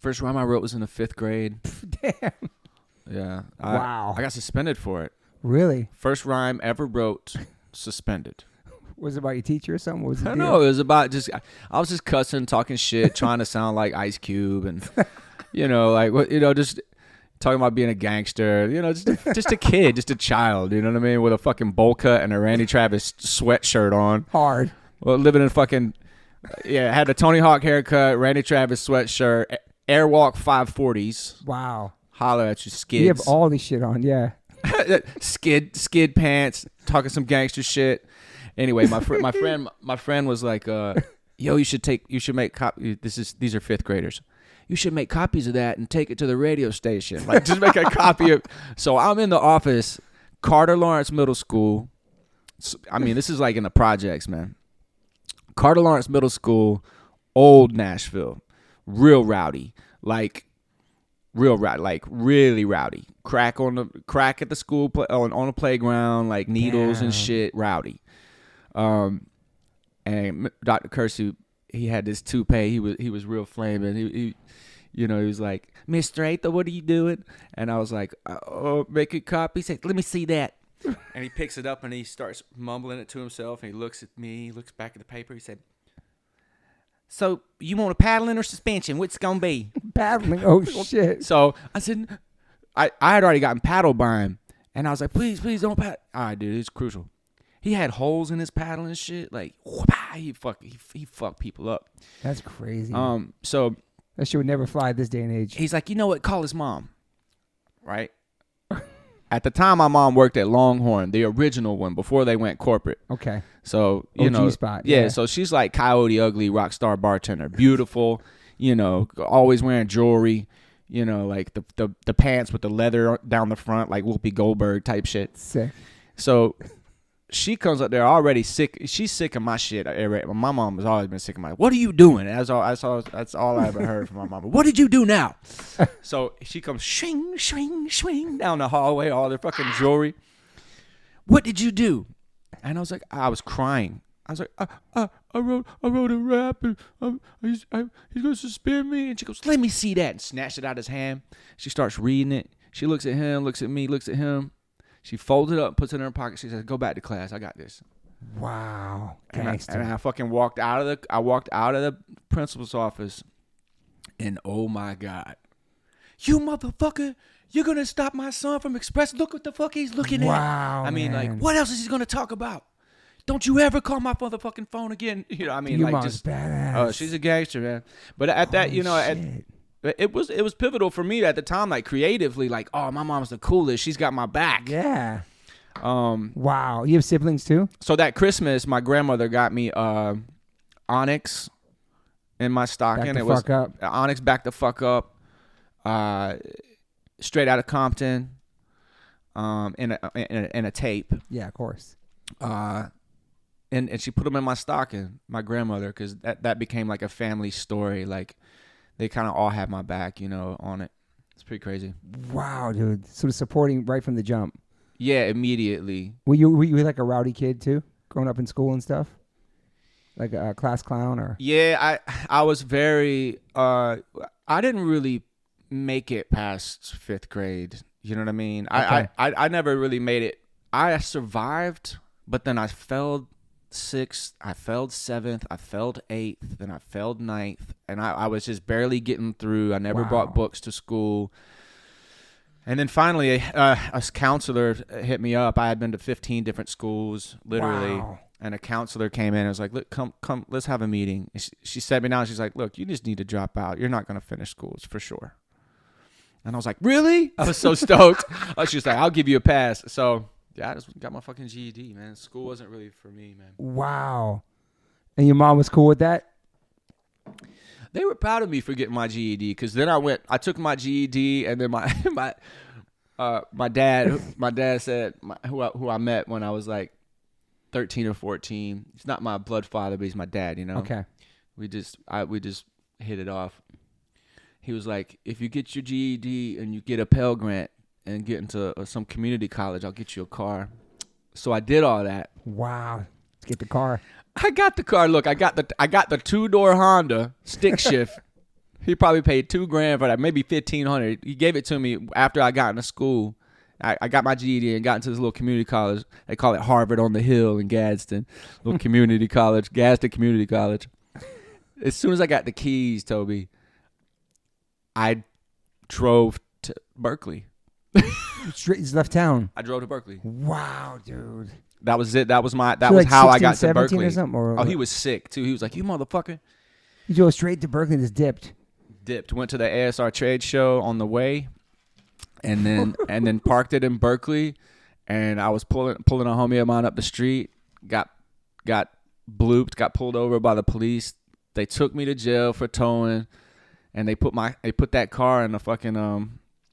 First rhyme I wrote was in the 5th grade. Damn. Yeah. Wow. I got suspended for it. Really? First rhyme ever wrote, suspended. Was it about your teacher or something? What was the deal? No, it was about I was just cussing, talking shit, trying to sound like Ice Cube, and just talking about being a gangster. Just a kid, just a child. You know what I mean? With a fucking bowl cut and a Randy Travis sweatshirt on. Hard. Well, living in fucking had a Tony Hawk haircut, Randy Travis sweatshirt, Airwalk 540s. Wow. Holler at you, skids. You have all this shit on, yeah. skid pants, talking some gangster shit. Anyway, my friend was like, "Yo, you should make these are 5th graders. You should make copies of that and take it to the radio station. Like, just make a copy of." So I'm in the office, Carter Lawrence Middle School. I mean, this is like in the projects, man. Carter Lawrence Middle School, old Nashville, real rowdy, like really rowdy. Crack at the school on the playground, like needles and shit, rowdy. And Dr. Kersey, he had this toupee. He was real flaming. He was like, "Mr. Aether, what are you doing?" And I was like, "Oh, make a copy." He said, "Let me see that." And he picks it up and he starts mumbling it to himself. And he looks at me. He looks back at the paper. He said, "So you want a paddling or suspension? What's it gonna be?" Paddling. Oh shit. So I said, I had already gotten paddled by him, and I was like, please don't paddle. All right, dude, it's crucial. He had holes in his paddle and shit. Like, he fucked people up. That's crazy. So that shit would never fly this day and age. He's like, you know what? Call his mom. Right. At the time, my mom worked at Longhorn, the original one, before they went corporate. Okay. So, OG spot. Yeah, so she's like Coyote Ugly, rock star bartender. Beautiful, always wearing jewelry, like the pants with the leather down the front, like Whoopi Goldberg type shit. Sick. So she comes up there already sick. She's sick of my shit. My mom has always been sick of my. What are you doing? That's all I ever heard from my mom. What did you do now? So she comes swing, swing, swing down the hallway, all their fucking jewelry. What did you do? And I was like, I was crying. I was like, I wrote a rap, and he's gonna suspend me. And she goes, let me see that, and snatched it out of his hand. She starts reading it. She looks at him, looks at me, looks at him. She folds it up, puts it in her pocket. She says, "Go back to class. I got this." Wow. And I fucking walked out of the principal's office, and oh my God, you motherfucker! You're gonna stop my son from expressing? Look what the fuck he's looking at. Wow. I mean, man. like, what else is he gonna talk about? Don't you ever call my motherfucking phone again? I mean, you like, just badass. Oh, she's a gangster, man. But at that, it was pivotal for me at the time, like creatively, like, oh, my mom's the coolest. She's got my back. Yeah. Wow. You have siblings too? So that Christmas, my grandmother got me Onyx in my stocking. Back the fuck up. Onyx Back the Fuck Up. Straight Out of Compton. In a tape. Yeah, of course. And she put them in my stocking, my grandmother, because that became like a family story. Like, they kind of all had my back, on it. It's pretty crazy. Wow, dude. Sort of supporting right from the jump. Yeah, immediately. Were you like a rowdy kid too, growing up in school and stuff? Like a class clown or? Yeah, I was very I didn't really make it past 5th grade. You know what I mean? Okay. I never really made it. I survived, but then I failed 6th, I failed 7th, I failed 8th, then I failed 9th, and I was just barely getting through. I never brought books to school. And then finally, a counselor hit me up. I had been to 15 different schools, literally. Wow. And a counselor came in and was like, look, come, let's have a meeting. And she sat me down. She's like, look, you just need to drop out. You're not going to finish school. It's for sure. And I was like, really? I was so stoked. She was like, I'll give you a pass. So, yeah, I just got my fucking GED, man. School wasn't really for me, man. Wow. And your mom was cool with that? They were proud of me for getting my GED, because then I took my GED, and then my dad said, who I met when I was like 13 or 14. He's not my blood father, but he's my dad, you know? Okay. We just hit it off. He was like, if you get your GED and you get a Pell Grant and get into some community college, I'll get you a car. So I did all that. Wow. Let's get the car. I got the car. Look, I got the 2-door Honda stick shift. He probably paid $2,000 for that, maybe $1,500. He gave it to me after I got into school. I got my GED and got into this little community college. They call it Harvard on the Hill in Gadsden. Little community college, Gadsden Community College. As soon as I got the keys, Toby, I drove to Berkeley. Straight, he's left town. I drove to Berkeley. Wow, dude. That was it. That was So was like how 16, I got to 17 Berkeley. Or something, or Oh, he was sick too. He was like, "You motherfucker." You drove straight to Berkeley and just dipped. Went to the ASR trade show on the way, and then parked it in Berkeley, and I was pulling a homie of mine up the street. Got blooped. Got pulled over by the police. They took me to jail for towing, and they put that car in the fucking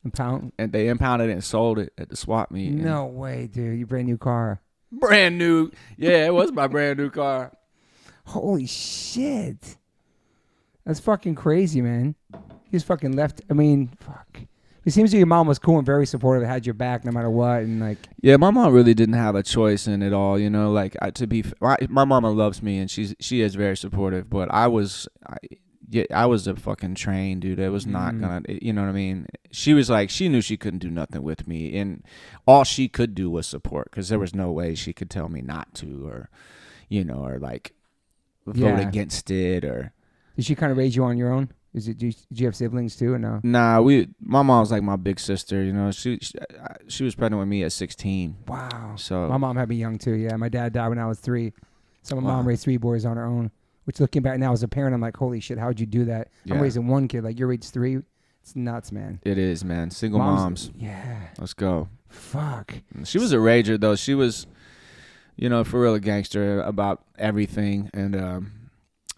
Impound? and they impounded it and sold it at the swap meet. No way, dude. Your brand new car. Brand new. Yeah, it was my brand new car. Holy shit. That's fucking crazy, man. You just fucking left. I mean, fuck. It seems like your mom was cool and very supportive, had your back no matter what, and like. Yeah, my mom really didn't have a choice in it all, you know. Like my mama loves me and she is very supportive, but I was a fucking train, dude. It was not gonna, you know what I mean? She was like, she knew she couldn't do nothing with me, and all she could do was support, because there was no way she could tell me not to, or, you know, or like vote against it, or. Did she kind of raise you on your own? Did you have siblings too, or no? Nah, my mom was like my big sister, you know. She was pregnant with me at 16. Wow. So my mom had me young too. Yeah, my dad died when I was 3. So my mom raised 3 boys on her own. Which, looking back now as a parent, I'm like, holy shit, how'd you do that? Yeah. I'm raising 1 kid. Like, your age 3. It's nuts, man. It is, man. Single moms. Yeah. Let's go. Fuck. She was a rager, though. She was, you know, for real a gangster about everything. And,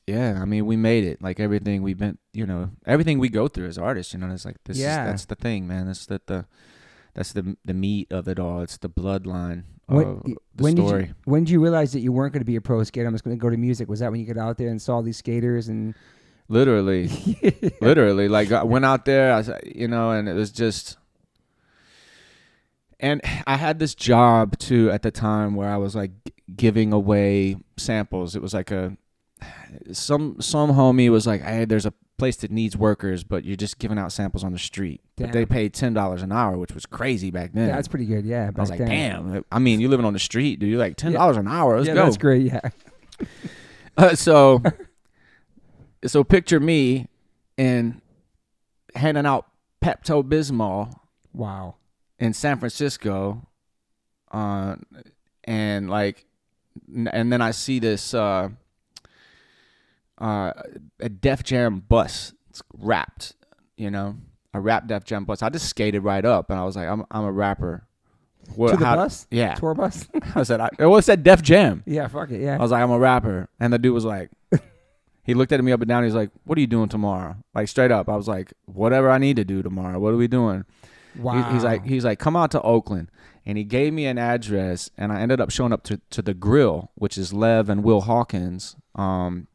yeah, I mean, we made it. Like, everything we've been, you know, everything we go through as artists, you know, it's like, that's the thing, man. That's the meat of it all. It's the bloodline of the story. When did you realize that you weren't going to be a pro skater? I'm just going to go to music. Was that when you got out there and saw these skaters and? Literally, literally. Like, I went out there, you know, and it was just. And I had this job too at the time where I was like giving away samples. It was like some homie was like, hey, there's a place that needs workers, but you're just giving out samples on the street. Damn. But they paid $10 an hour, which was crazy back then. Yeah, that's pretty good. Yeah, I was like, damn. I mean, you living on the street, dude. You're like $10 an hour. Let's go. That's great. Yeah. So picture me and handing out Pepto-Bismol. Wow. In San Francisco, and then I see this a Def Jam bus. It's wrapped, you know, a wrapped Def Jam bus. I just skated right up, and I was like, I'm a rapper. To the bus? Yeah. Tour bus? I said, it said Def Jam. Yeah, fuck it, yeah. I was like, I'm a rapper. And the dude was like, he looked at me up and down. He's like, what are you doing tomorrow? Like, straight up. I was like, whatever I need to do tomorrow. What are we doing? Wow. He's like, come out to Oakland. And he gave me an address, and I ended up showing up to the Grill, which is Lev and Will Hawkins,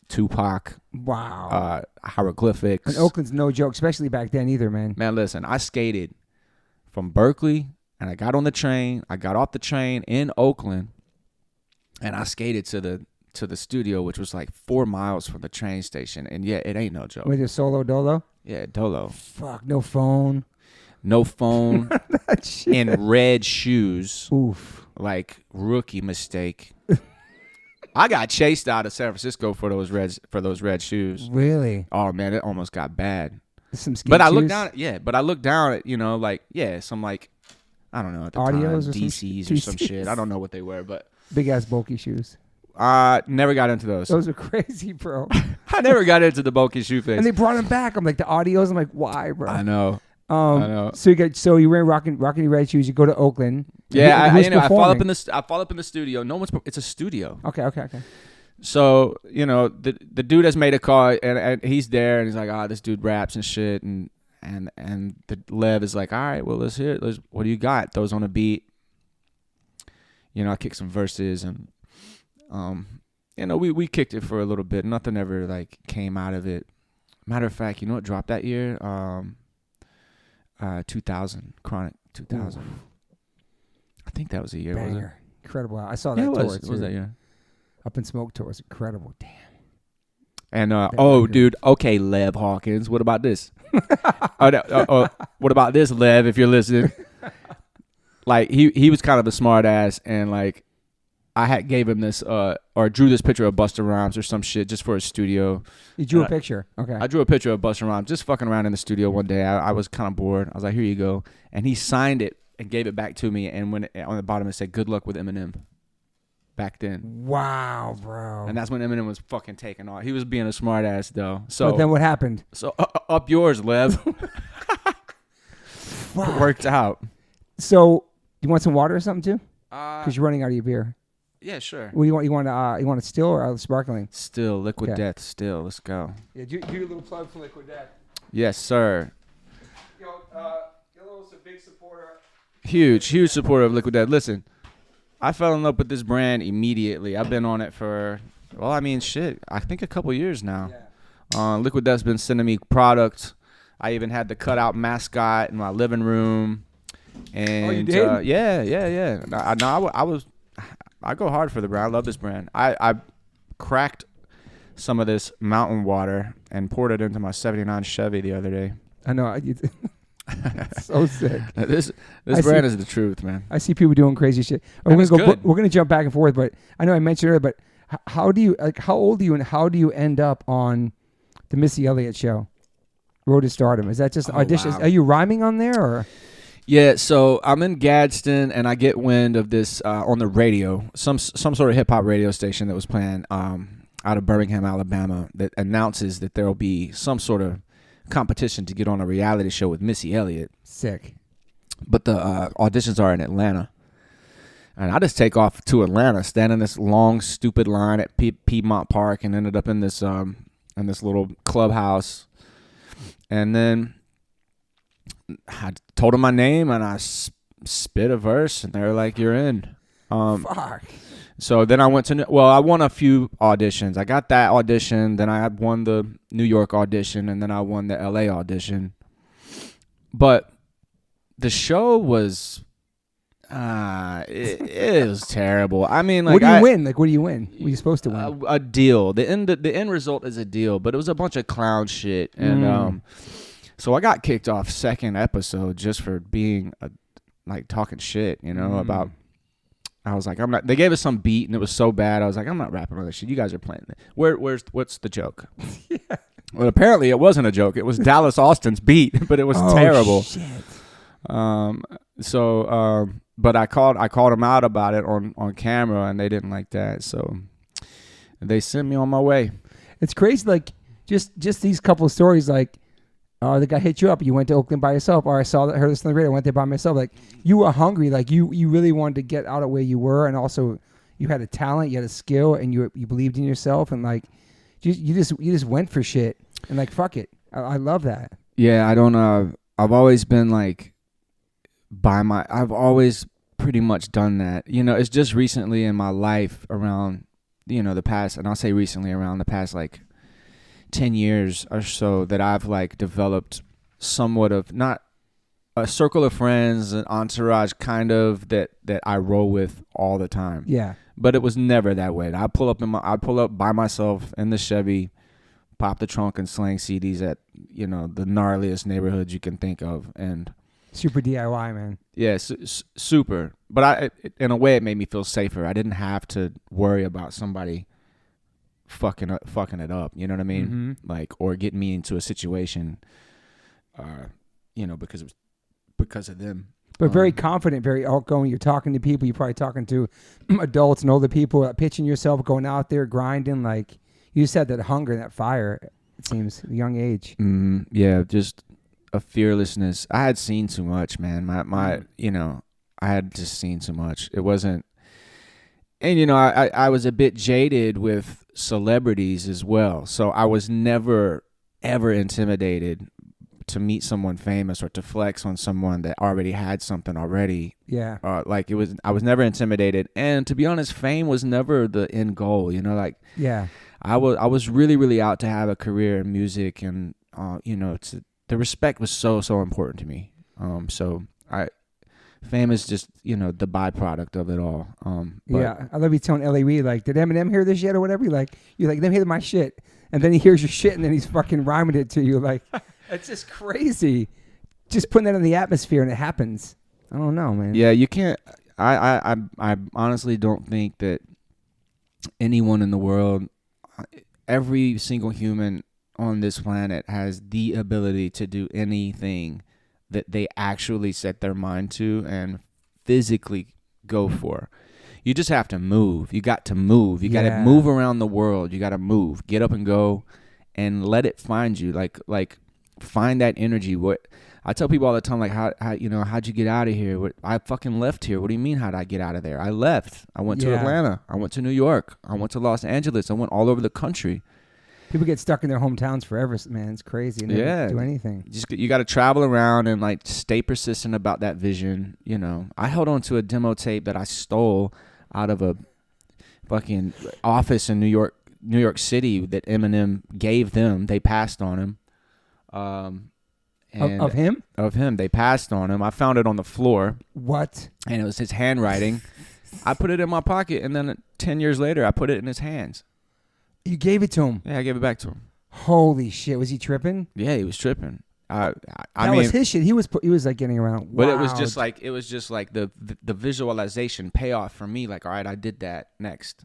Tupac. Wow. Hieroglyphics. And Oakland's no joke, especially back then either, man. Man, listen, I skated from Berkeley, and I got on the train. I got off the train in Oakland, and I skated to to the studio, which was like 4 miles from the train station. And yeah, it ain't no joke. With your solo dolo? Yeah, dolo. Fuck, no phone. No phone. And red shoes. Oof. Like, rookie mistake. I got chased out of San Francisco for those red shoes. Really? Oh man, it almost got bad. Some but I looked down at, like, some like, I don't know, at the Audios time, or DCs or some shit. I don't know what they were, but big ass bulky shoes. Never got into those. Those are crazy, bro. I never got into the bulky shoe phase. And they brought them back. I'm like, the Audios. I'm like, why, bro? I know. I know. So you wear rocking your red shoes. You go to Oakland. Yeah, I fall up in the studio. No one's. It's a studio. Okay. So the dude has made a call and he's there and he's like, this dude raps and shit and the Lev is like, all right, well let's hear it. What do you got? Throws on a beat. I kick some verses and we kicked it for a little bit. Nothing ever like came out of it. Matter of fact, you know what dropped that year? 2000, Chronic 2000. Ooh. I think that was a year. Banger. Was it? Incredible. I saw that tour. It was that year. Up in Smoke tour. It's incredible. Damn. And dude, okay, Lev Hawkins. What about this? What about this, Lev? If you're listening, like he was kind of a smart ass, and like I gave him this or drew this picture of Busta Rhymes or some shit just for his studio. You drew a picture, okay? I drew a picture of Busta Rhymes just fucking around in the studio one day. I was kind of bored. I was like, here you go, and he signed it and gave it back to me. And when on the bottom it said, "Good luck with Eminem." Back then. Wow, bro. And that's when Eminem was fucking taking off. He was being a smart ass though. So but then what happened? So up yours, Lev. It worked out. So you want some water or something too? Because you're running out of your beer. Yeah, sure. What do you want? You want a still or sparkling? Still, Liquid Death. Still, let's go. Yeah, do a little plug for Liquid Death. Yes, sir. Yelawolf's a big supporter. Huge supporter of Liquid Death. Listen. I fell in love with this brand immediately. I've been on it for, I think a couple years now. Yeah. Liquid Death's been sending me products. I even had the cutout mascot in my living room. And you did? Yeah. I go hard for the brand. I love this brand. I cracked some of this mountain water and poured it into my '79 Chevy the other day. I know. So sick. This brand is the truth, man. I see people doing crazy shit. We're gonna jump back and forth, but I know I mentioned earlier, but how old are you and how do you end up on the Missy Elliott show, Road to Stardom? Is that just auditions? Wow. Are you rhyming on there or? Yeah, so I'm in Gadsden and I get wind of this on the radio, some sort of hip hop radio station that was playing out of Birmingham, Alabama, that announces that there will be some sort of competition to get on a reality show with Missy Elliott. Sick. But the auditions are in Atlanta. And I just take off to Atlanta, stand in this long, stupid line at Piedmont Park and ended up in this little clubhouse. And then I told them my name and I spit a verse and they were like, you're in. Fuck. So then I won a few auditions. I got that audition. Then I won the New York audition. And then I won the LA audition. But the show was, it was terrible. I mean, like, what do you win? Like, what do you win? What are you supposed to win? A deal. The end result is a deal, but it was a bunch of clown shit. And, so I got kicked off second episode just for being talking shit, about. I was like, I'm not. They gave us some beat and it was so bad. I was like, I'm not rapping on this shit. You guys are playing it. What's the joke? Yeah. Well, apparently it wasn't a joke. It was Dallas Austin's beat, but it was terrible. Shit. But I called them out about it on camera and they didn't like that. So they sent me on my way. It's crazy. Like just these couple of stories, like, the guy hit you up. You went to Oakland by yourself. Or I heard this on the radio. I went there by myself. Like you were hungry. Like you really wanted to get out of where you were, and also you had a talent, you had a skill, and you believed in yourself, and like you just went for shit, and like fuck it. I love that. Yeah, I don't. I've always been like I've always pretty much done that. It's just recently in my life around the past, and I'll say recently around the past like 10 years or so that I've like developed somewhat of not a circle of friends, an entourage kind of that I roll with all the time. Yeah. But it was never that way. I'd pull up by myself in the Chevy, pop the trunk and slang CDs at, you know, the gnarliest neighborhoods you can think of. And super DIY, man. Yeah, super. But in a way, it made me feel safer. I didn't have to worry about somebody fucking it up. You know what I mean? Mm-hmm. Like, or getting me into a situation, you know, because of them. But very confident, very outgoing. You're talking to people. You're probably talking to adults and older people. Pitching yourself, going out there, grinding. Like you just had that hunger, that fire. It seems at a young age. Yeah, just a fearlessness. I had seen too much, man. My you know, I had just seen too much. It wasn't, and you know, I was a bit jaded with celebrities as well. So I was never ever intimidated to meet someone famous or to flex on someone that already had something already. Yeah. Like I was never intimidated. And to be honest, fame was never the end goal, you know, like, yeah, I was really, really out to have a career in music, and, you know, the respect was so, so important to me. Fame is just, you know, the byproduct of it all. Yeah. I love you telling L.A. Reid, like, did Eminem hear this yet or whatever? You're like, let him hear my shit. And then he hears your shit and then he's fucking rhyming it to you. Like, it's just crazy. Just putting that in the atmosphere and it happens. I don't know, man. Yeah, you can't. I honestly don't think that anyone in the world, every single human on this planet has the ability to do anything that they actually set their mind to and physically go for. You just have to move. You got to move. You got to move around the world. You got to move. Get up and go and let it find you. Like find that energy. What I tell people all the time, like, how you know, how'd you get out of here? I fucking left here. What do you mean, how'd I get out of there? I left. I went to Atlanta. I went to New York. I went to Los Angeles. I went all over the country. People get stuck in their hometowns forever, man. It's crazy. And they don't do anything. You got to travel around and like stay persistent about that vision. You know, I held on to a demo tape that I stole out of a fucking office in New York City that Eminem gave them. They passed on him. Of him? Of him. They passed on him. I found it on the floor. What? And it was his handwriting. I put it in my pocket, and then 10 years later, I put it in his hands. You gave it to him? Yeah, I gave it back to him. Holy shit. Was he tripping? Yeah, he was tripping. I mean, was his shit. He was like getting around. But it was just like the visualization payoff for me. Like, all right, I did that next.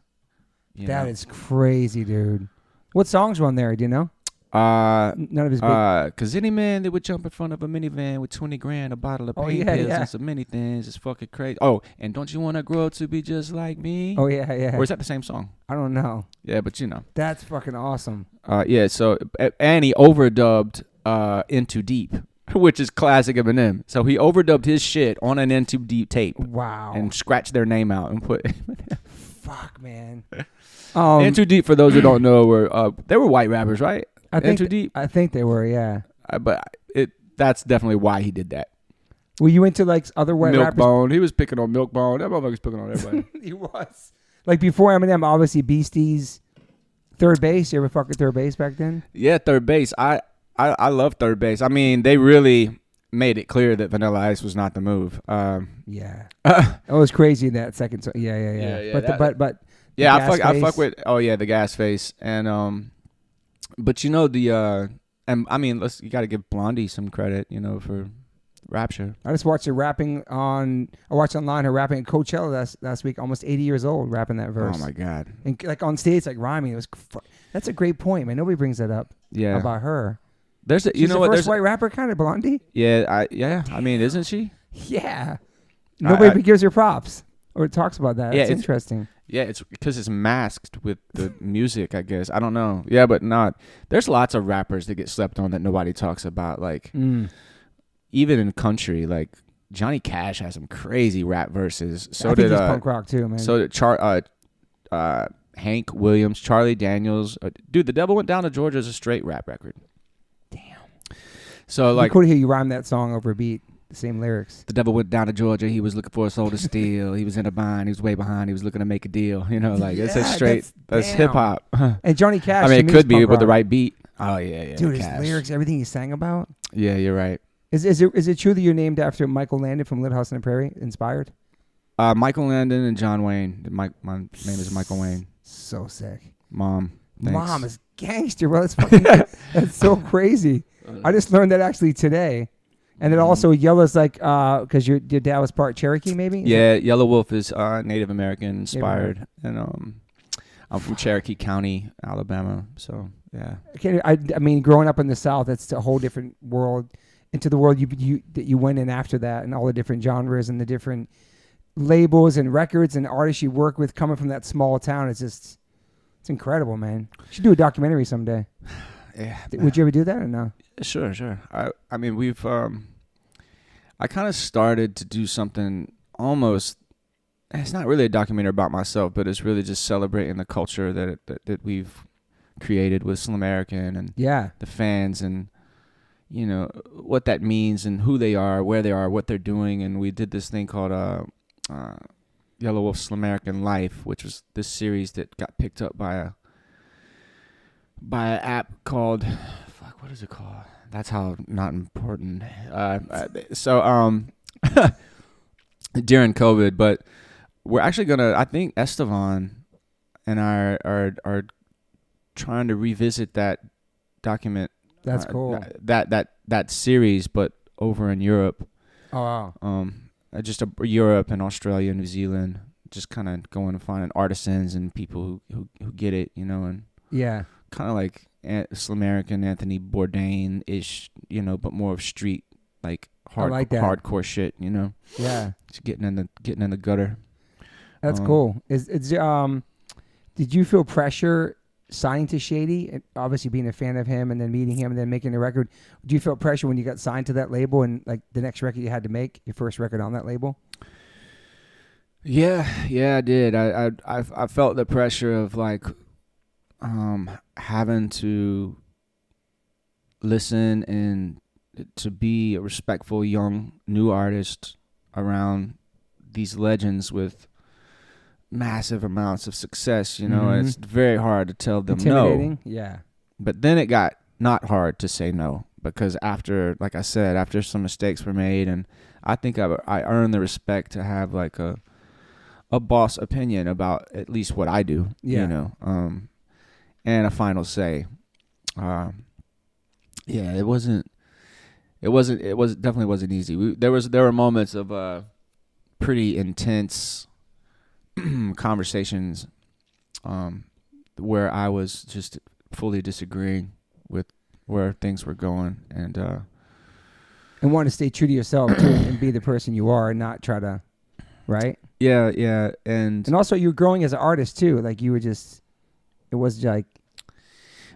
That is crazy, dude. What songs were on there? Do you know? None of his big... Cause any man that would jump in front of a minivan with 20 grand, a bottle of pain pills, and so many things is fucking crazy. Oh, and don't you want to grow up to be just like me? Oh yeah, yeah. Or is that the same song? I don't know. Yeah, but you know. That's fucking awesome. Yeah. So and he overdubbed Into Deep, which is classic Eminem. So he overdubbed his shit on an Into Deep tape. Wow. And scratched their name out and put. Fuck, man. Into Deep, for those who don't know, they were white rappers, right? I think Too Deep. I think they were, yeah. But that's definitely why he did that. Were you into like other white rappers? Milkbone. He was picking on Milkbone. That motherfucker's picking on everybody. He was. Like before Eminem, obviously Beasties, Third Base. You ever fuck with Third Base back then? Yeah, Third Base. I love Third Base. I mean, they really made it clear that Vanilla Ice was not the move. Yeah. It was crazy that second song. Yeah. But yeah, I fuck with. Oh yeah, the Gas Face and But you know and I mean, you got to give Blondie some credit, you know, for Rapture. I just watched her rapping I watched online her rapping at Coachella last week. Almost 80 years old, rapping that verse. Oh my god! And like on stage, like rhyming. It was. That's a great point, man. Nobody brings that up. Yeah. About her. She's the first white rapper, kind of Blondie. Yeah, I mean, isn't she? Yeah. Nobody gives her props or talks about that. Yeah, it's interesting. Yeah, it's because it's masked with the music, I guess. I don't know. Yeah, but not. There's lots of rappers that get slept on that nobody talks about. Like, even in country, like Johnny Cash has some crazy rap verses. So I think did he's punk rock too, man. So did Hank Williams, Charlie Daniels. Dude, The Devil Went Down to Georgia is a straight rap record. Damn. So like, cool to hear you rhyme that song over a beat. Same lyrics. The devil went down to Georgia. He was looking for a soul to steal. He was in a bind. He was way behind. He was looking to make a deal. You know, like it's a straight. That's hip hop. And Johnny Cash. I mean, it could be with the right beat. Oh yeah. Dude, his lyrics, everything he sang about. Yeah, you're right. Is it true that you're named after Michael Landon from Little House on the Prairie? Inspired? Michael Landon and John Wayne. My name is Michael Wayne. So sick. Mom. Thanks. Mom is gangster, bro. That's fucking that's so crazy. I just learned that actually today. And then also Yellow's like, because your dad was part Cherokee, maybe? Yeah, Yelawolf is Native American inspired, and I'm from Cherokee County, Alabama. So yeah. I mean, growing up in the South, that's a whole different world. Into the world that you went in after that, and all the different genres and the different labels and records and artists you work with coming from that small town. It's incredible, man. You should do a documentary someday. Yeah. Would you ever do that or no? Sure. I mean, we've I kind of started to do something almost. It's not really a documentary about myself, but it's really just celebrating the culture that we've created with Slim American and the fans, and you know what that means and who they are, where they are, what they're doing. And we did this thing called Yelawolf Slim American Life, which was this series that got picked up by an app called what is it called? That's how not important. So during COVID, but we're actually gonna. I think Estevan and I are trying to revisit that document. That's cool. That series, but over in Europe. Oh wow. Just Europe and Australia and New Zealand. Just kind of going and finding artisans and people who get it, you know, and kind of like Slim American, Anthony Bourdain-ish, you know, but more of street, like hardcore shit, you know. Yeah. Just getting in the gutter. That's cool. Did you feel pressure signing to Shady? And obviously being a fan of him and then meeting him and then making the record. Do you feel pressure when you got signed to that label and like the next record you had to make, your first record on that label? Yeah, I did. I felt the pressure of like having to listen and to be a respectful young new artist around these legends with massive amounts of success, you know. It's very hard to tell them no. Yeah. But then it got not hard to say no, because after, like I said, after some mistakes were made, and I think I earned the respect to have like a boss opinion about at least what I do, you know, and a final say. It definitely wasn't easy. There were moments of pretty intense conversations where I was just fully disagreeing with where things were going, and want to stay true to yourself too, and be the person you are, and not try to, right? Yeah, and also you were growing as an artist too. Like you were just, it was like,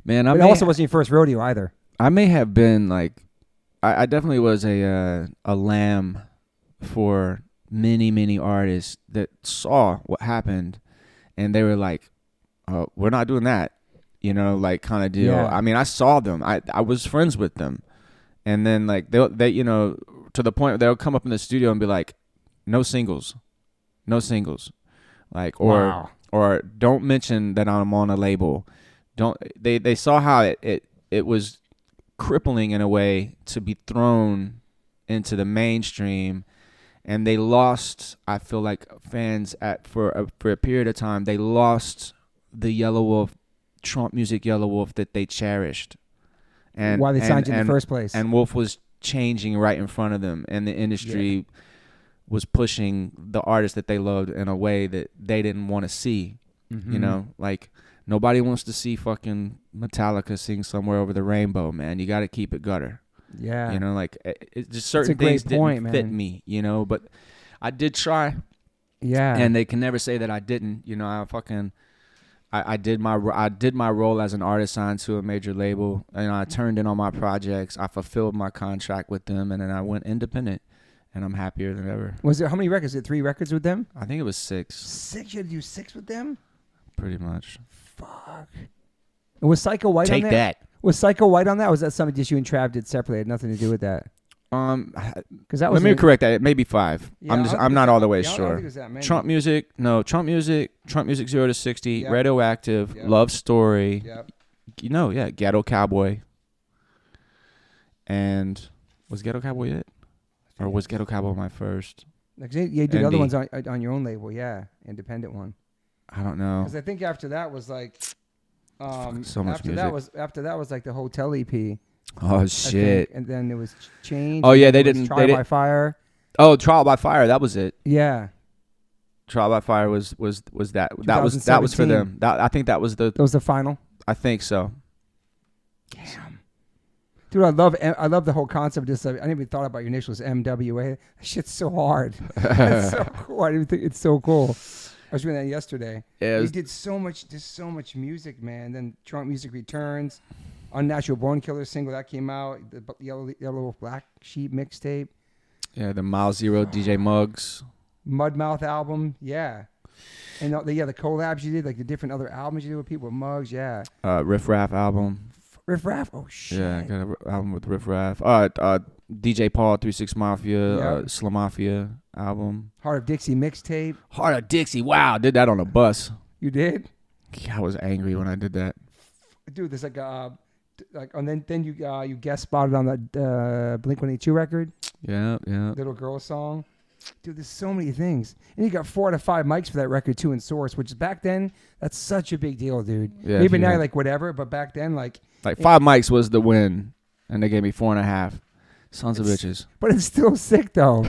man, it also wasn't your first rodeo either. I may have been like, I definitely was a lamb for many artists that saw what happened, and they were like, we're not doing that, you know, like kind of deal. I mean, I saw them, I was friends with them, and then like they you know, to the point where they'll come up in the studio and be like, no singles, like, or don't mention that I'm on a label. They saw how it was crippling in a way to be thrown into the mainstream. And they lost, I feel like, fans for a period of time. They lost the Yelawolf, Trump music Yelawolf that they cherished. And why they signed you in the first place. And Wolf was changing right in front of them. And the industry was pushing the artists that they loved in a way that they didn't want to see. You know, like nobody wants to see fucking Metallica sing Somewhere Over the Rainbow, man. You got to keep it gutter. Yeah, you know, like it just certain things didn't fit me, you know. But I did try. Yeah, and they can never say that I didn't. You know, I did my role as an artist signed to a major label, and I turned in on my projects. I fulfilled my contract with them, and then I went independent, and I'm happier than ever. Was there how many records? Was it 3 records with them? I think it was 6. 6? You had to do 6 with them? Pretty much. Fuck. And was Psycho White on there? Take that. Was Psycho White on that? Or was that something just you and Trav did separately? It had nothing to do with that. Because that was. Let me correct that. Maybe 5. Yeah, I'm not all the way sure. I don't think it was that many. Trump music 0 to 60, yep. Radioactive, yep. Love Story, yep. You know, Ghetto Cowboy. And was Ghetto Cowboy it, or was Ghetto Cowboy my first? Like, yeah, you did other ones on your own label, yeah, independent one. I don't know. Because I think after that was like, so much music. After that was like the Hotel EP. Oh shit! And then it was Change. Oh yeah, they didn't. Trial by Fire. Oh, Trial by Fire. That was it. Yeah. Trial by Fire was that. That was for them. I think that was the. That was the final. I think so. Damn. Dude, I love the whole concept. Just I didn't even thought about your initials, MWA. That shit's so hard. It's so cool. I didn't think it's so cool. I was reading that yesterday. Yeah, he did so much. Just so much music, man. Then Trunk Music Returns, Unnatural Born Killer single that came out. The Yelawolf Black Sheep mixtape. Yeah, the Mile Zero DJ Muggs. Mudmouth album. Yeah. And the collabs you did, like the different other albums you did with people with Muggs. Yeah. Riff Raff album. Riff Raff. Oh shit. Yeah, I got an album with Riff Raff. DJ Paul 36 Mafia. Slim Mafia album. Heart of Dixie mixtape. Heart of Dixie. Wow, did that on a bus. You did? Yeah, I was angry when I did that. Dude, there's and then you guest spotted on the Blink-182 record. Yeah. Little Girl song. Dude, there's so many things. And you got 4 out of 5 mics for that record too in Source, which is back then, that's such a big deal, dude. Yeah, maybe now you're like whatever, but back then like 5 mics was the win, and they gave me 4.5. Sons of bitches. But it's still sick though.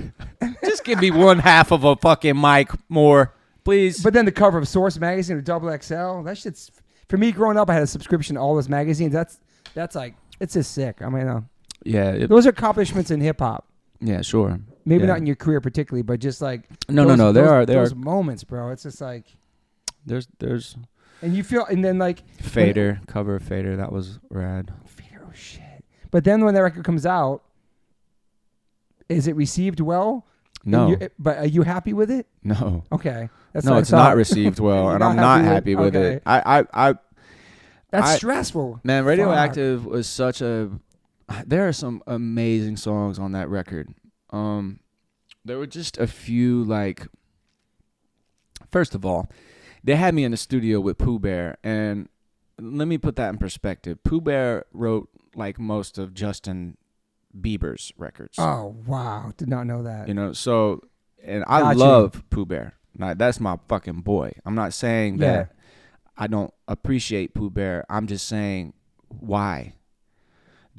Just give me 1/2 of a fucking mic more, please. But then the cover of Source magazine or Double XL, that shit's, for me growing up, I had a subscription to all those magazines. That's like, it's just sick. I mean, those are accomplishments in hip hop. Yeah, sure. Maybe not in your career particularly, but just like no. There are moments, bro. It's just like there's and you feel, and then like Fader, cover of Fader, that was rad. Fader, oh shit. But then when that record comes out, is it received well? No. But are you happy with it? No. Okay. It's not received well, and I'm not happy with it. That's stressful. Man, Radioactive was such a. There are some amazing songs on that record. There were just a few, like, first of all, they had me in the studio with Pooh Bear, and let me put that in perspective. Pooh Bear wrote like most of Justin Bieber's records. Oh wow, did not know that. You know, so, and I love Pooh Bear. Like, that's my fucking boy. I'm not saying that I don't appreciate Pooh Bear. I'm just saying why.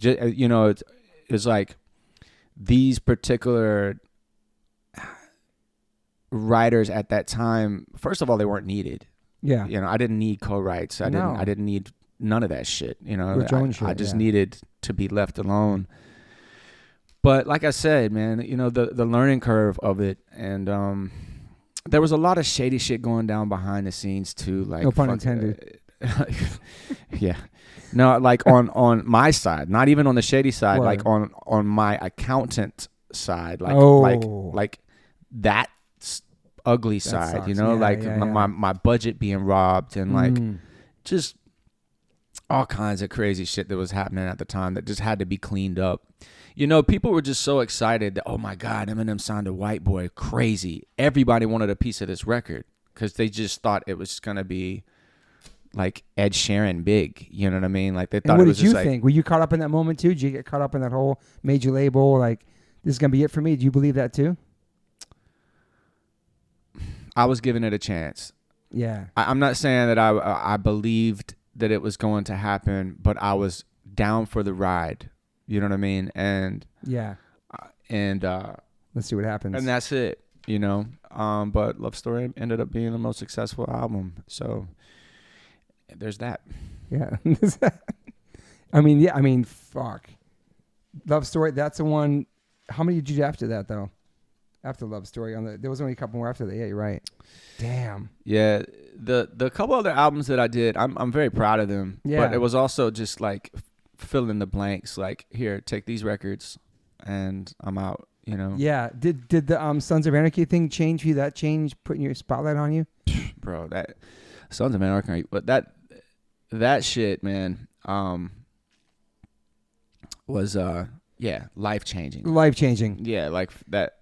It's like these particular writers at that time, first of all, they weren't needed. Yeah. I didn't need co-writes. I didn't need none of that shit. I just needed to be left alone. But like I said, man, the learning curve of it, and there was a lot of shady shit going down behind the scenes too. Like, no pun intended. Yeah. No, like on my side, not even on the shady side, like on my accountant side, like that ugly side, sucks. My budget being robbed, and like just all kinds of crazy shit that was happening at the time that just had to be cleaned up. People were just so excited that, oh my God, Eminem sounded White Boy crazy. Everybody wanted a piece of this record because they just thought it was gonna be like Ed Sheeran big, you know what I mean? Like, they thought it was just like. What did you think? Were you caught up in that moment too? Did you get caught up in that whole major label? Like, this is gonna be it for me. Do you believe that too? I was giving it a chance. Yeah. I'm not saying that I believed that it was going to happen, but I was down for the ride. You know what I mean? And yeah. And let's see what happens. And that's it. But Love Story ended up being the most successful album. So there's that. Yeah. I mean, fuck. Love Story, that's the one. How many did you do after that, though? After Love Story, there was only a couple more after that. Yeah, you're right. Damn. Yeah, the couple other albums that I did, I'm very proud of them. Yeah. But it was also just like fill in the blanks. Like, here, take these records, and I'm out. Yeah. Did the Sons of Anarchy thing change you? That change putting your spotlight on you? Bro, that Sons of Anarchy, but that shit, man, was life changing. Life changing. Yeah, like that.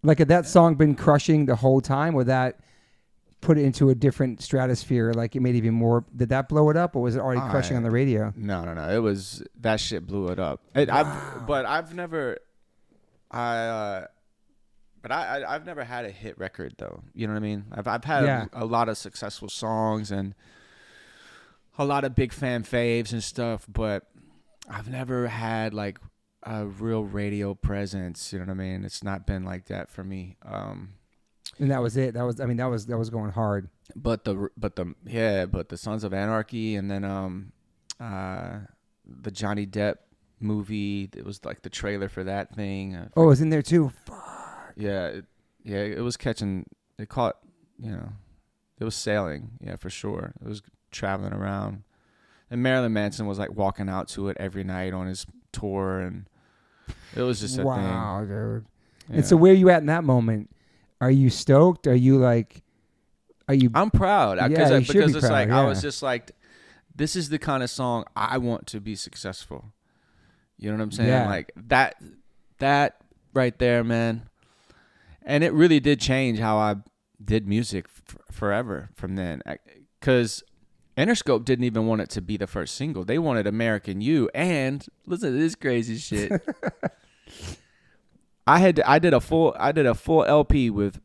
Like, had that song been crushing the whole time, or that put it into a different stratosphere? Like, it made it even more. Did that blow it up, or was it already crushing on the radio? No. It was, that shit blew it up. I've never. But I've never had a hit record though. You know what I mean? I've had a lot of successful songs and a lot of big fan faves and stuff, but I've never had like a real radio presence. You know what I mean? It's not been like that for me. And that was it. That was going hard. But the Sons of Anarchy, and then the Johnny Depp movie. It was like the trailer for that thing. It was in there too. Fuck. Yeah, it was catching. It caught. It was sailing. Yeah, for sure. It was traveling around. And Marilyn Manson was like walking out to it every night on his tour, and it was just a thing. Wow, dude. Yeah. And so where are you at in that moment? Are you stoked? Are you? I'm proud. Because it's proud, like I was just like, this is the kind of song I want to be successful. You know what I'm saying? Yeah. Like that right there, man. And it really did change how I did music forever from then. Because Interscope didn't even want it to be the first single. They wanted American You. And listen to this crazy shit. I did a full LP with